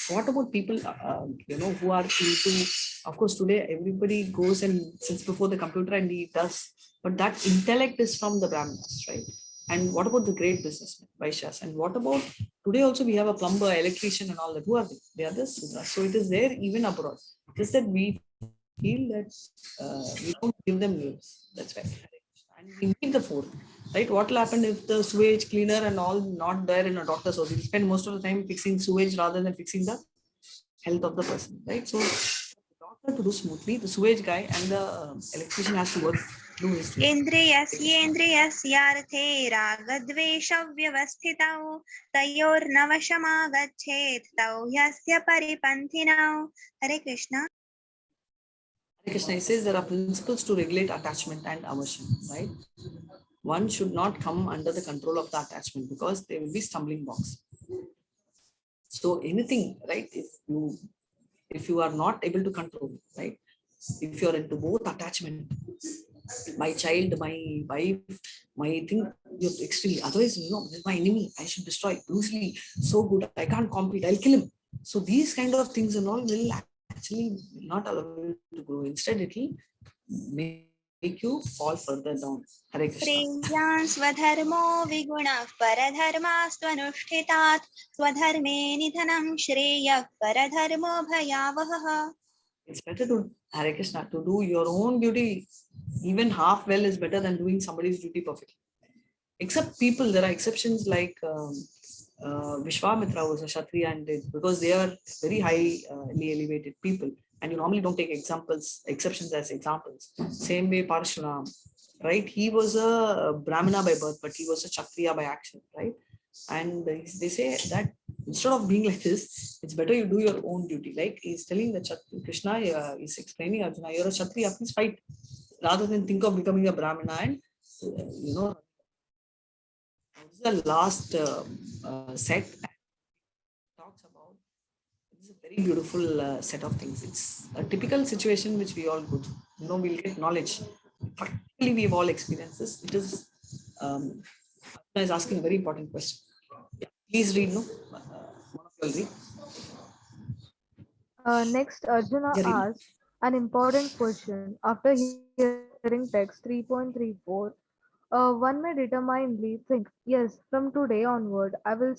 What about people, who are into, of course, today everybody goes and sits before the computer and he does, but that intellect is from the Brahmanas, right? And what about the great businessmen, Vaishyas? And what about, today also we have a plumber, electrician and all that. Who are they? They are the Sudras. So it is there even abroad. Just that we feel that we don't give them names. That's why. And we need the fourth, right? What will happen if the sewage cleaner and all not there in a doctor's house? We spend most of the time fixing sewage rather than fixing the health of the person, right? So the doctor to do smoothly, the sewage guy and the electrician has to work, do his job. इन्द्रियस्येन्द्रियस्यार्थे रागद्वेषव्यवस्थितौ तयोर्नवशमागच्छेत् तौ ह्यस्य परिपन्थिनौ. Hare Krishna. Hare Krishna, he says there are principles to regulate attachment and aversion, right? One should not come under the control of the attachment because there will be stumbling blocks. So anything, right? If you are not able to control, right? If you are into both attachment, my child, my wife, my thing, you're extremely, otherwise, this is my enemy, I should destroy, Bruce Lee, so good, I can't compete, I'll kill him. So these kind of things and all will actually not allow you to grow. Instead, it will make you fall further down. Hare Krishna. स्वधर्मो विगुणः परधर्मास्त्वनुष्ठितात् स्वधर्मे निधनं श्रेयः परधर्मो भयावहः. It's better to, Hare Krishna, to do your own duty even half well is better than doing somebody's duty perfectly. Except people, there are exceptions like Vishwamitra was a Kshatriya and because they are very highly elevated people and you normally don't take exceptions as examples. Same way Parashuram, right? He was a Brahmana by birth, but he was a Kshatriya by action, right? And they say that instead of being like this, it's better you do your own duty. Like he's telling that Krishna is explaining, Arjuna, you're a Kshatriya, please fight. Rather than think of becoming a Brahmana and, this is the last set. Talks about, this is a very beautiful set of things. It's a typical situation which we all go through. We'll get knowledge. Practically, we've all experienced this. It is, Arjuna is asking a very important question. Yeah, please read, one of you will read. Next, Arjuna asked an important question after hearing text 3.34. One may determinedly think, yes, from today onward, I will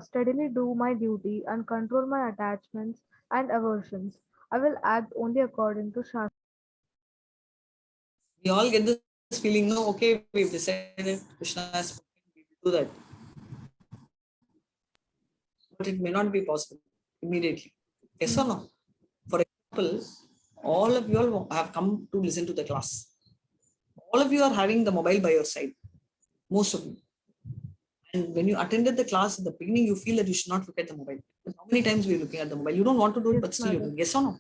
steadily do my duty and control my attachments and aversions. I will act only according to Shastra. We all get this feeling, no, okay, we've decided, Krishna has spoken, we will do that. But it may not be possible immediately. Yes or no? For example, all of you all have come to listen to the class. All of you are having the mobile by your side. Most of you. And when you attended the class at the beginning, you feel that you should not look at the mobile. But how many times we're looking at the mobile? You don't want to do it, but still you're doing. Yes or no?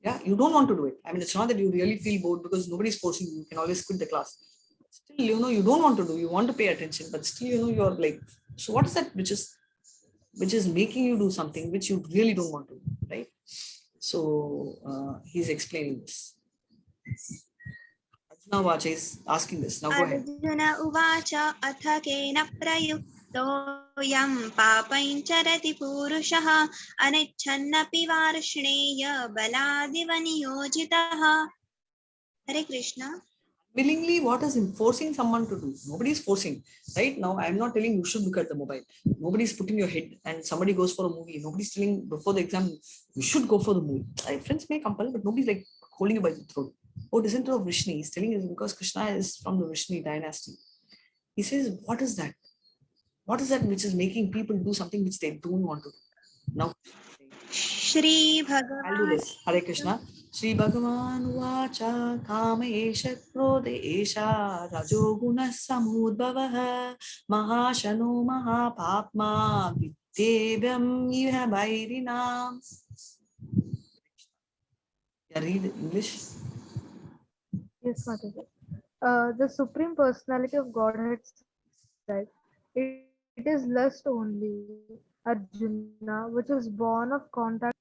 Yeah, you don't want to do it. I mean, it's not that you really feel bored because nobody's forcing you. You can always quit the class. Still, you don't want to do. You want to pay attention, but still, you're like, so what is that which is making you do something which you really don't want to do, right? So he's explaining this. Arjuna Vacha is asking this. Now go ahead. Arjuna Uvacha atha kena prayuktoyam papaincarati purushah anichannapi varshneya baladivanyojitaha. Hare Krishna. Willingly, what is forcing someone to do? Nobody is forcing. Right now, I'm not telling you should look at the mobile. Nobody is putting your head and somebody goes for a movie. Nobody's telling before the exam, you should go for the movie. Friends may compel, but nobody's like holding you by the throat. Oh, descendant of Vishnu. He's telling you because Krishna is from the Vishnu dynasty. He says, what is that? What is that which is making people do something which they don't want to do? Now, Shri Bhagavan. I'll do this. Hare Krishna. Shri Bhagavan Vacha Kama Esha Krodha Esha Rajoguna Samudbhavaha Mahashano Mahapapma Vidyevyam Iha Bhairinam. Yeah, read English. Yes, Mataji. The Supreme Personality of Godhead said, it is lust only, Arjuna, which is born of contact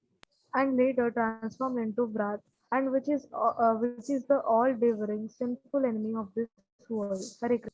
and later transformed into wrath, and which is the all-devouring sinful enemy of this world. Hare Krishna.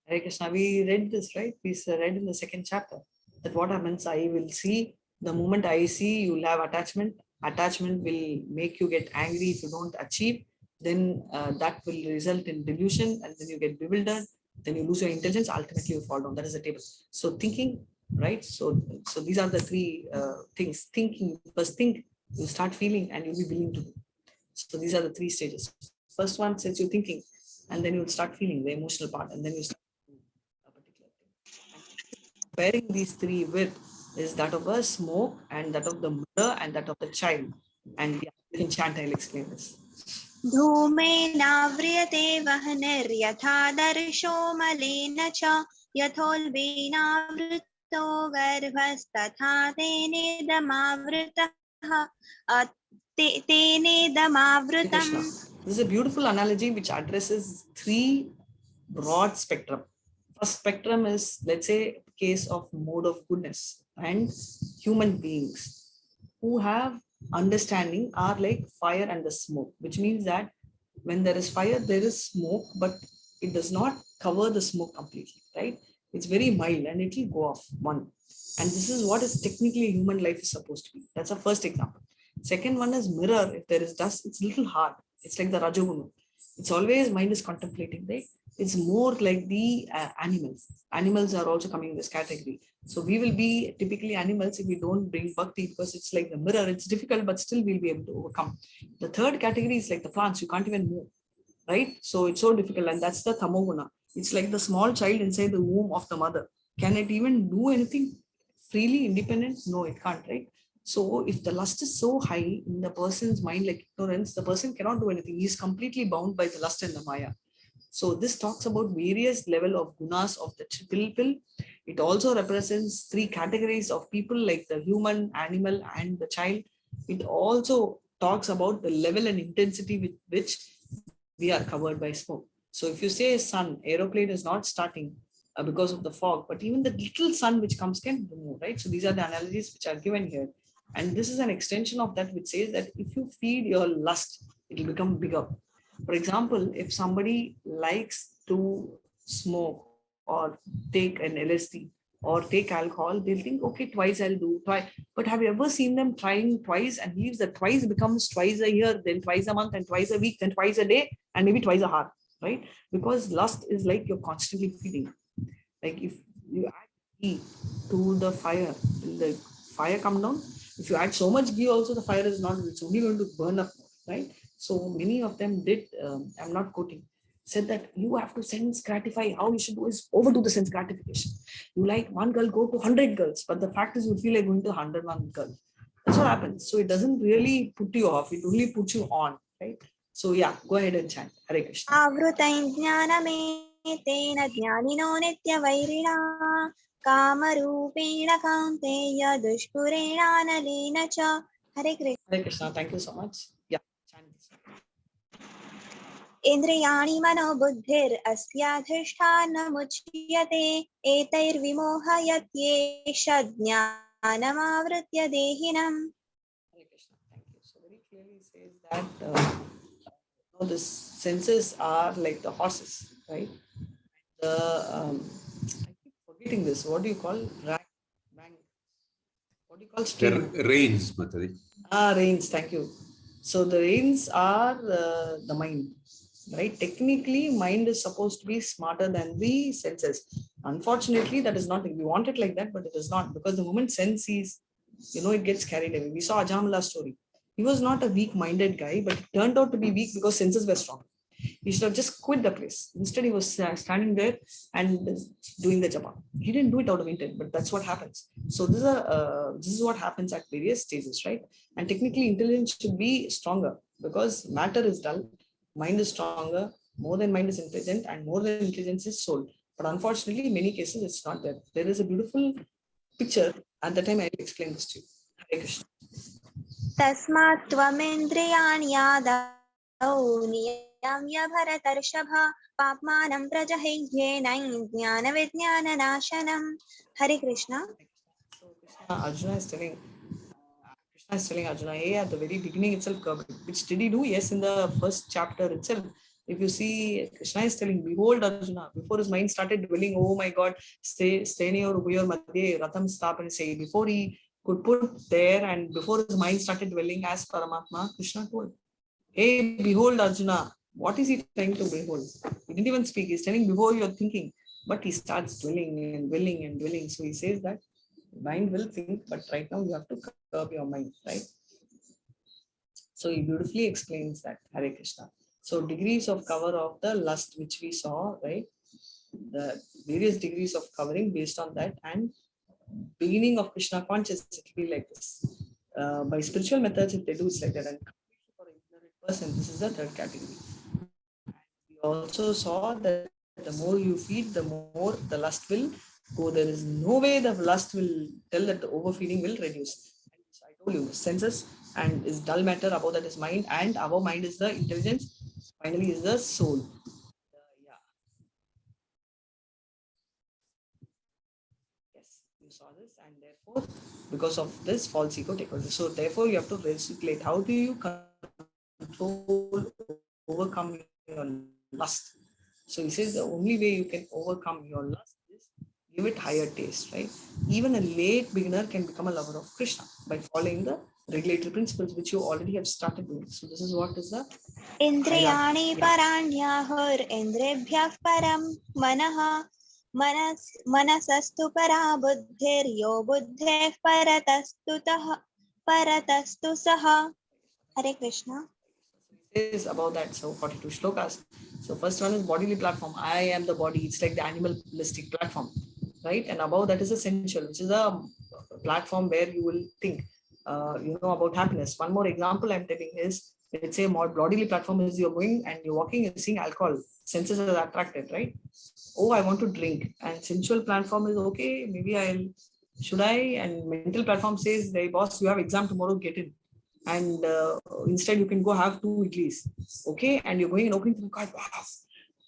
Hare Krishna. We read this, right? We read in the second chapter that what happens, I will see, the moment I see, you will have attachment. Attachment will make you get angry if you don't achieve. Then that will result in delusion and then you get bewildered. Then you lose your intelligence. Ultimately, you fall down. That is the table. So thinking, right? So these are the three things. Thinking, first think, You'll start feeling and you'll be willing to do. So these are the 3 stages. First one says you're thinking, and then you'll start feeling the emotional part, and then you start doing a particular thing. And pairing these 3 with is that of a smoke, and that of the mother, and that of the child. And yeah, you can chant, I'll explain this. धूमेनाव्रियते वह्निर्यथा दर्शो मलेन च यथोल्बेनावृतो गर्भस्तथा तेनेदमावृतम्. This is a beautiful analogy which addresses 3 broad spectrum. First spectrum is, let's say, case of mode of goodness, and human beings who have understanding are like fire and the smoke, which means that when there is fire, there is smoke, but it does not cover the smoke completely, right? It's very mild and it will go off one. And this is what is technically human life is supposed to be. That's a first example. Second one is mirror. If there is dust, it's a little hard. It's like the Rajoguna. It's always mind is contemplating, right? It's more like the animals. Animals are also coming in this category. So we will be typically animals if we don't bring bhakti, because it's like the mirror. It's difficult, but still we'll be able to overcome. The third category is like the plants. You can't even move, right? So it's so difficult, and that's the tamoguna. It's like the small child inside the womb of the mother. Can it even do anything freely, independent? No, it can't, right? So if the lust is so high in the person's mind, like ignorance, the person cannot do anything. He is completely bound by the lust and the maya. So this talks about various level of gunas of the pill. It also represents 3 categories of people, like the human, animal, and the child. It also talks about the level and intensity with which we are covered by smoke. So if you say sun, aeroplane is not starting because of the fog, but even the little sun which comes can remove, right? So these are the analogies which are given here. And this is an extension of that which says that if you feed your lust, it will become bigger. For example, if somebody likes to smoke or take an LSD or take alcohol, they'll think, okay, twice I'll do, twice. But have you ever seen them trying twice and believes that twice becomes twice a year, then twice a month, and twice a week, then twice a day, and maybe twice a hour, right? Because lust is like you're constantly feeding. Like if you add ghee to the fire, will the fire come down? If you add so much ghee also, the fire is not, it's only going to burn up more, right? So many of them did, I'm not quoting, said that you have to sense gratify. How you should do is overdo the sense gratification. You like one girl, go to 100 girls, but the fact is you feel like going to 101 girls. That's what happens. So it doesn't really put you off, it only puts you on, right? So yeah, go ahead and chant Hare Krishna. Avrutain jnanamete jnanino nityavairina kamarupena kaunteya dushpurena nalena cha. Hare Krishna. Hare Krishna, thank you so much. Yeah, chant this. Indriyani mano buddhir asyadhishthanamuchyate etaiर्विमोहयत्येष ज्ञानमावृत्य देहिनम्. Hare Krishna, thank you. So very clearly says that the senses are like the horses, right? The I keep forgetting this. What do you call rank? What do you call steering? Reins, Mataji. Reins. Thank you. So the reins are the mind, right? Technically, mind is supposed to be smarter than the senses. Unfortunately, that is not. We want it like that, but it is not, because the moment sense sees, it gets carried away. We saw Ajamala's story. He was not a weak-minded guy, but he turned out to be weak because senses were strong. He should have just quit the place. Instead, he was standing there and doing the japa. He didn't do it out of intent, but that's what happens. So this is what happens at various stages, right? And technically, intelligence should be stronger because matter is dull, mind is stronger, more than mind is intelligent, and more than intelligence is soul. But unfortunately, in many cases, it's not there. There is a beautiful picture. At the time, I will explain this to you. Hare Krishna. Tasmat tvamendriyani yadau niyamya bharatarshava papmanam prajahyena jnana nashanam. Hare Krishna. So Arjuna is telling Arjuna, hey, at the very beginning itself, which did he do? Yes, in the first chapter itself. If you see, Krishna is telling, behold Arjuna, before his mind started dwelling, oh my God, stay near Ubhayor Madhye, Ratham Sthapan, say, before he could put there and before his mind started dwelling as Paramatma, Krishna told, hey, behold Arjuna, what is he trying to behold? He didn't even speak, he's telling before you're thinking, but he starts dwelling and dwelling and dwelling. So he says that mind will think, but right now you have to curb your mind, right? So he beautifully explains that. Hare Krishna. So degrees of cover of the lust which we saw, right? The various degrees of covering based on that, and beginning of Krishna consciousness, it will be like this. By spiritual methods, if they do, it's like that. And for an ignorant person, this is the third category. We also saw that the more you feed, the more the lust will go. There is no way the lust will tell that the overfeeding will reduce. So I told you, senses and is dull matter, above that is mind, and above mind is the intelligence, finally is the soul. Yeah. Yes, you saw this, and therefore, because of this, false ego take over. So therefore, you have to recirculate. How do you control, overcome your lust? So he says the only way you can overcome your lust is give it higher taste, right? Even a late beginner can become a lover of Krishna by following the regulatory principles which you already have started doing. So this is what is the Indriyani paranyahur indrebhyah param manah manasastu para buddhir yo buddhe paratastu saha. Hare Krishna. is about that. So 42 shlokas. So first one is bodily platform. I am the body. It's like the animalistic platform, right? And above that is essential, which is a platform where you will think, about happiness. One more example I'm telling is, let's say more bodily platform is you're going and you're walking, you're seeing alcohol. Senses are attracted, right? Oh, I want to drink. And sensual platform is okay. Maybe should I? And mental platform says, hey boss, you have exam tomorrow, get in. And instead you can go have 2 idlis, okay? And you're going and opening the card, wow,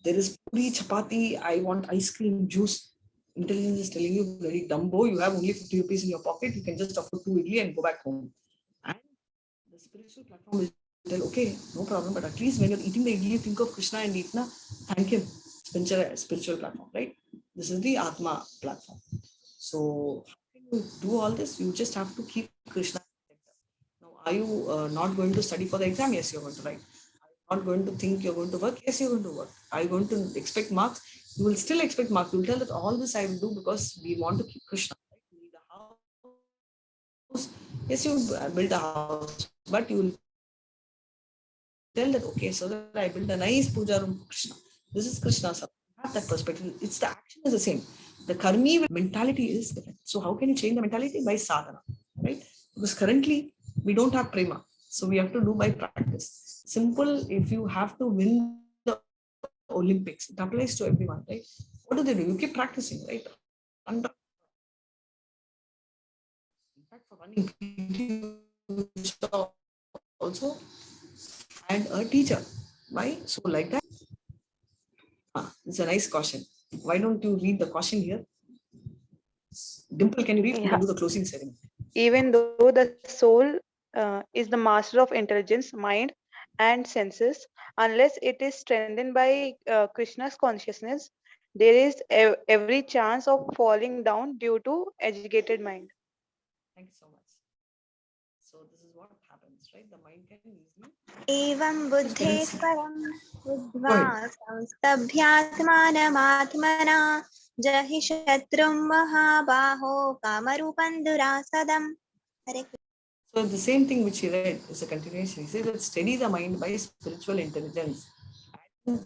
there is puri, chapati, I want ice cream, juice. Intelligence is telling you, very dumbo, you have only 50 rupees in your pocket, you can just afford 2 idli and go back home. And the spiritual platform will tell, okay, no problem, but at least when you're eating the idli, think of Krishna and eat na, thank him. Spiritual platform, right? This is the Atma platform. So how can you do all this? You just have to keep Krishna. Now, are you not going to study for the exam? Yes, you're going to write. Are you not going to think you're going to work? Yes, you're going to work. Are you going to expect marks? You will still expect marks. You will tell that all this I will do because we want to keep Krishna. Right? We need a house. Yes, you build a house, but you will tell that, okay, so that I build a nice puja room for Krishna. This is Krishna's. Have that perspective. It's the action is the same. The karmi mentality is different. So how can you change the mentality? By sadhana, right? Because currently we don't have prema. So we have to do by practice. Simple, if you have to win the Olympics, it applies to everyone, right? What do? You keep practicing, right? In fact, for running also, and a teacher. Why? So like that. It's a nice question. Why don't you read the question here? Dimple, can you read? You can do the closing ceremony. Even though the soul is the master of intelligence, mind, and senses, unless it is strengthened by Krishna's consciousness, there is every chance of falling down due to educated mind. Thank you so much. So this is what happens, right? The mind can easily. Evam buddhe param buddhva samstabhyatmanamaatmana jahi shatrum mahabaho kamarupam durasadam. So the same thing which he read is a continuation. He says that steady the mind by spiritual intelligence. And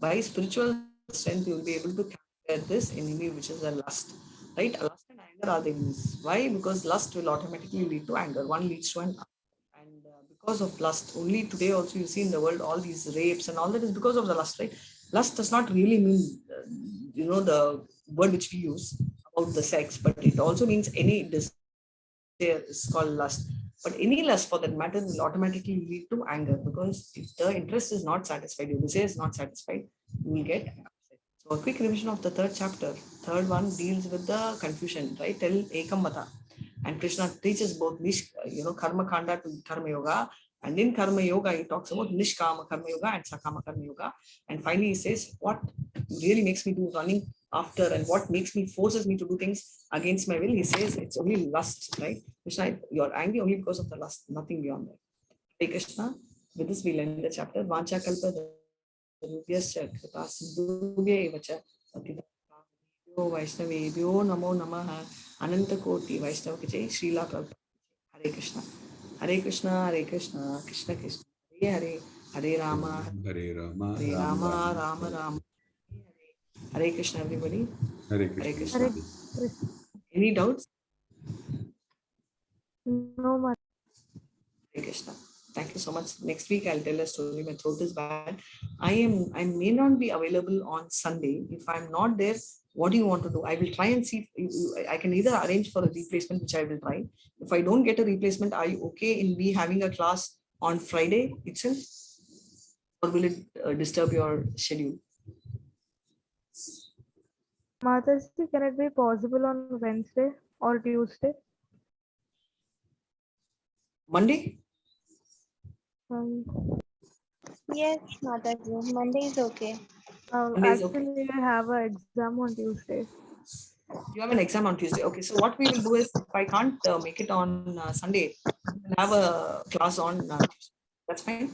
by spiritual strength, you will be able to capture this enemy, which is a lust. Right? Lust and anger are the enemies. Why? Because lust will automatically lead to anger. One leads to an and because of lust, only today also you see in the world all these rapes and all that is because of the lust, right? Lust does not really mean, the word which we use about the sex, but it also means any desire is called lust. But any lust for that matter will automatically lead to anger, because if the interest is not satisfied, your desire is not satisfied, you will get upset. So a quick revision of the third chapter. Third one deals with the confusion, right? Tell Ekam Mata. And Krishna teaches both Karma-Kanda to Karma Yoga. And in Karma Yoga, he talks about Nishkama Karma Yoga and Sakama Karma Yoga. And finally, he says, what really makes me do running after and what forces me to do things against my will. He says it's only lust, right? Krishna, you're angry only because of the lust, nothing beyond that. Hey Krishna, with this we'll end the chapter. Vancha kalpa Vaishnavebhyo namo namaha Ananta Koti Vaishnava Kichai Srila Prabhupada. Hare Krishna. Hare Krishna, Krishna Krishna, Hare Hare, Hare Rama, Hare Rama, Hare Rama, Rama Rama, Hare Krishna, everybody. Hare Hare Krishna. Krishna. Any doubts? No, Mataji. Hare Krishna. Thank you so much. Next week I'll tell a story. My throat is bad. I may not be available on Sunday. If I'm not there, what do you want to do? I will try and see if I can either arrange for a replacement, which I will try. If I don't get a replacement, are you okay in me having a class on Friday itself? Or will it disturb your schedule? Mataji, can it be possible on Wednesday or Tuesday? Monday? Yes, Mataji. Monday is okay. Monday is okay. Actually, I have an exam on Tuesday. You have an exam on Tuesday. Okay, so what we will do is, if I can't make it on Sunday, we'll have a class on Tuesday. That's fine.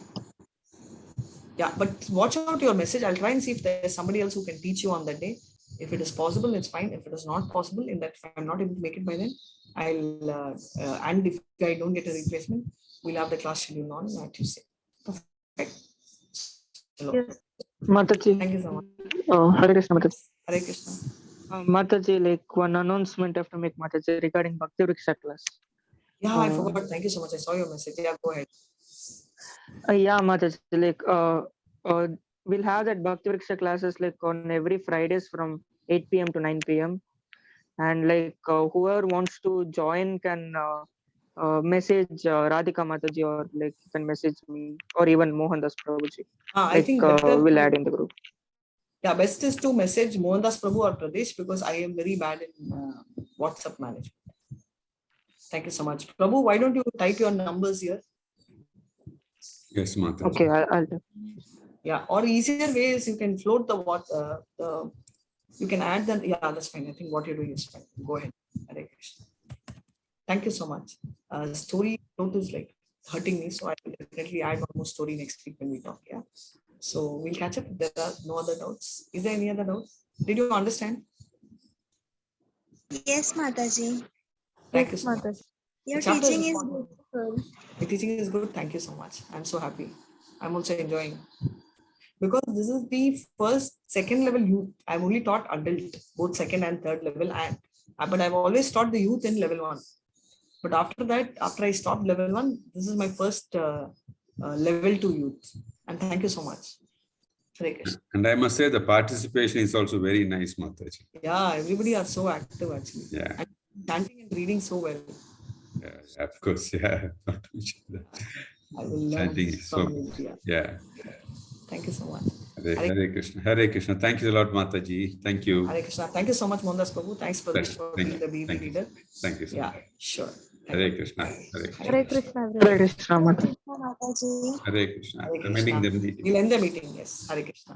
Yeah, but watch out your message. I'll try and see if there's somebody else who can teach you on that day. If it is possible, it's fine. If it is not possible, in that if I'm not able to make it by then, I'll and if I don't get a replacement, we'll have the class schedule on Tuesday. Perfect. Hello. Yes. Mataji. Thank you so much. Hare Krishna, Mataji. Hare Krishna. Mataji, like one announcement I have to make, Mataji, regarding Bhakti Vriksha class. Yeah, I forgot. Thank you so much. I saw your message. Yeah, go ahead. Yeah, Mataji, like we'll have that Bhakti Vriksha classes like on every Fridays from 8 p.m. to 9 p.m. And like whoever wants to join can message Radhika Mataji, or like you can message me, or even Mohandas Prabhuji. I think better we'll add in the group. Yeah, best is to message Mohandas Prabhu or Pradesh, because I am very bad in WhatsApp management. Thank you so much. Prabhu, why don't you type your numbers here? Yes, Mataji. Okay, I'll do. Yeah, or easier way is you can float you can add them. Yeah, that's fine. I think what you're doing is fine. Go ahead. Hare Krishna. Thank you so much. Story note is like hurting me, so I will definitely add one more story next week when we talk. Yeah. So we'll catch up. There are no other doubts. Is there any other doubts? Did you understand? Yes, Mataji. Thank you so much. Mataji. Your The chapter teaching is important. beautiful. The teaching is good. Thank you so much. I'm so happy. I'm also enjoying. Because this is the second level youth. I've only taught adult, both second and third level, but I've always taught the youth in level 1. But after that, after I stopped level 1, this is my first level 2 youth. And thank you so much. Hare Krishna. And I must say the participation is also very nice, Mataji. Yeah, everybody are so active actually. Yeah. And chanting and reading so well. Yeah, of course. Yeah. I will learn Chanting is so from India. Yeah. Thank you so much. Hare Krishna. Hare Krishna. Thank you a lot, Mataji. Thank you. Hare Krishna. Thank you so much, Mohandas Prabhu. Thanks for being the BB leader. Thank you so Yeah, much. sure. Hare Krishna. Hare Krishna. Hare Krishna. Hare Krishna, Mataji. Mataji. Hare Krishna. Hare I'm ending Krishna. the meeting. We'll end the meeting. Yes. Hare Krishna.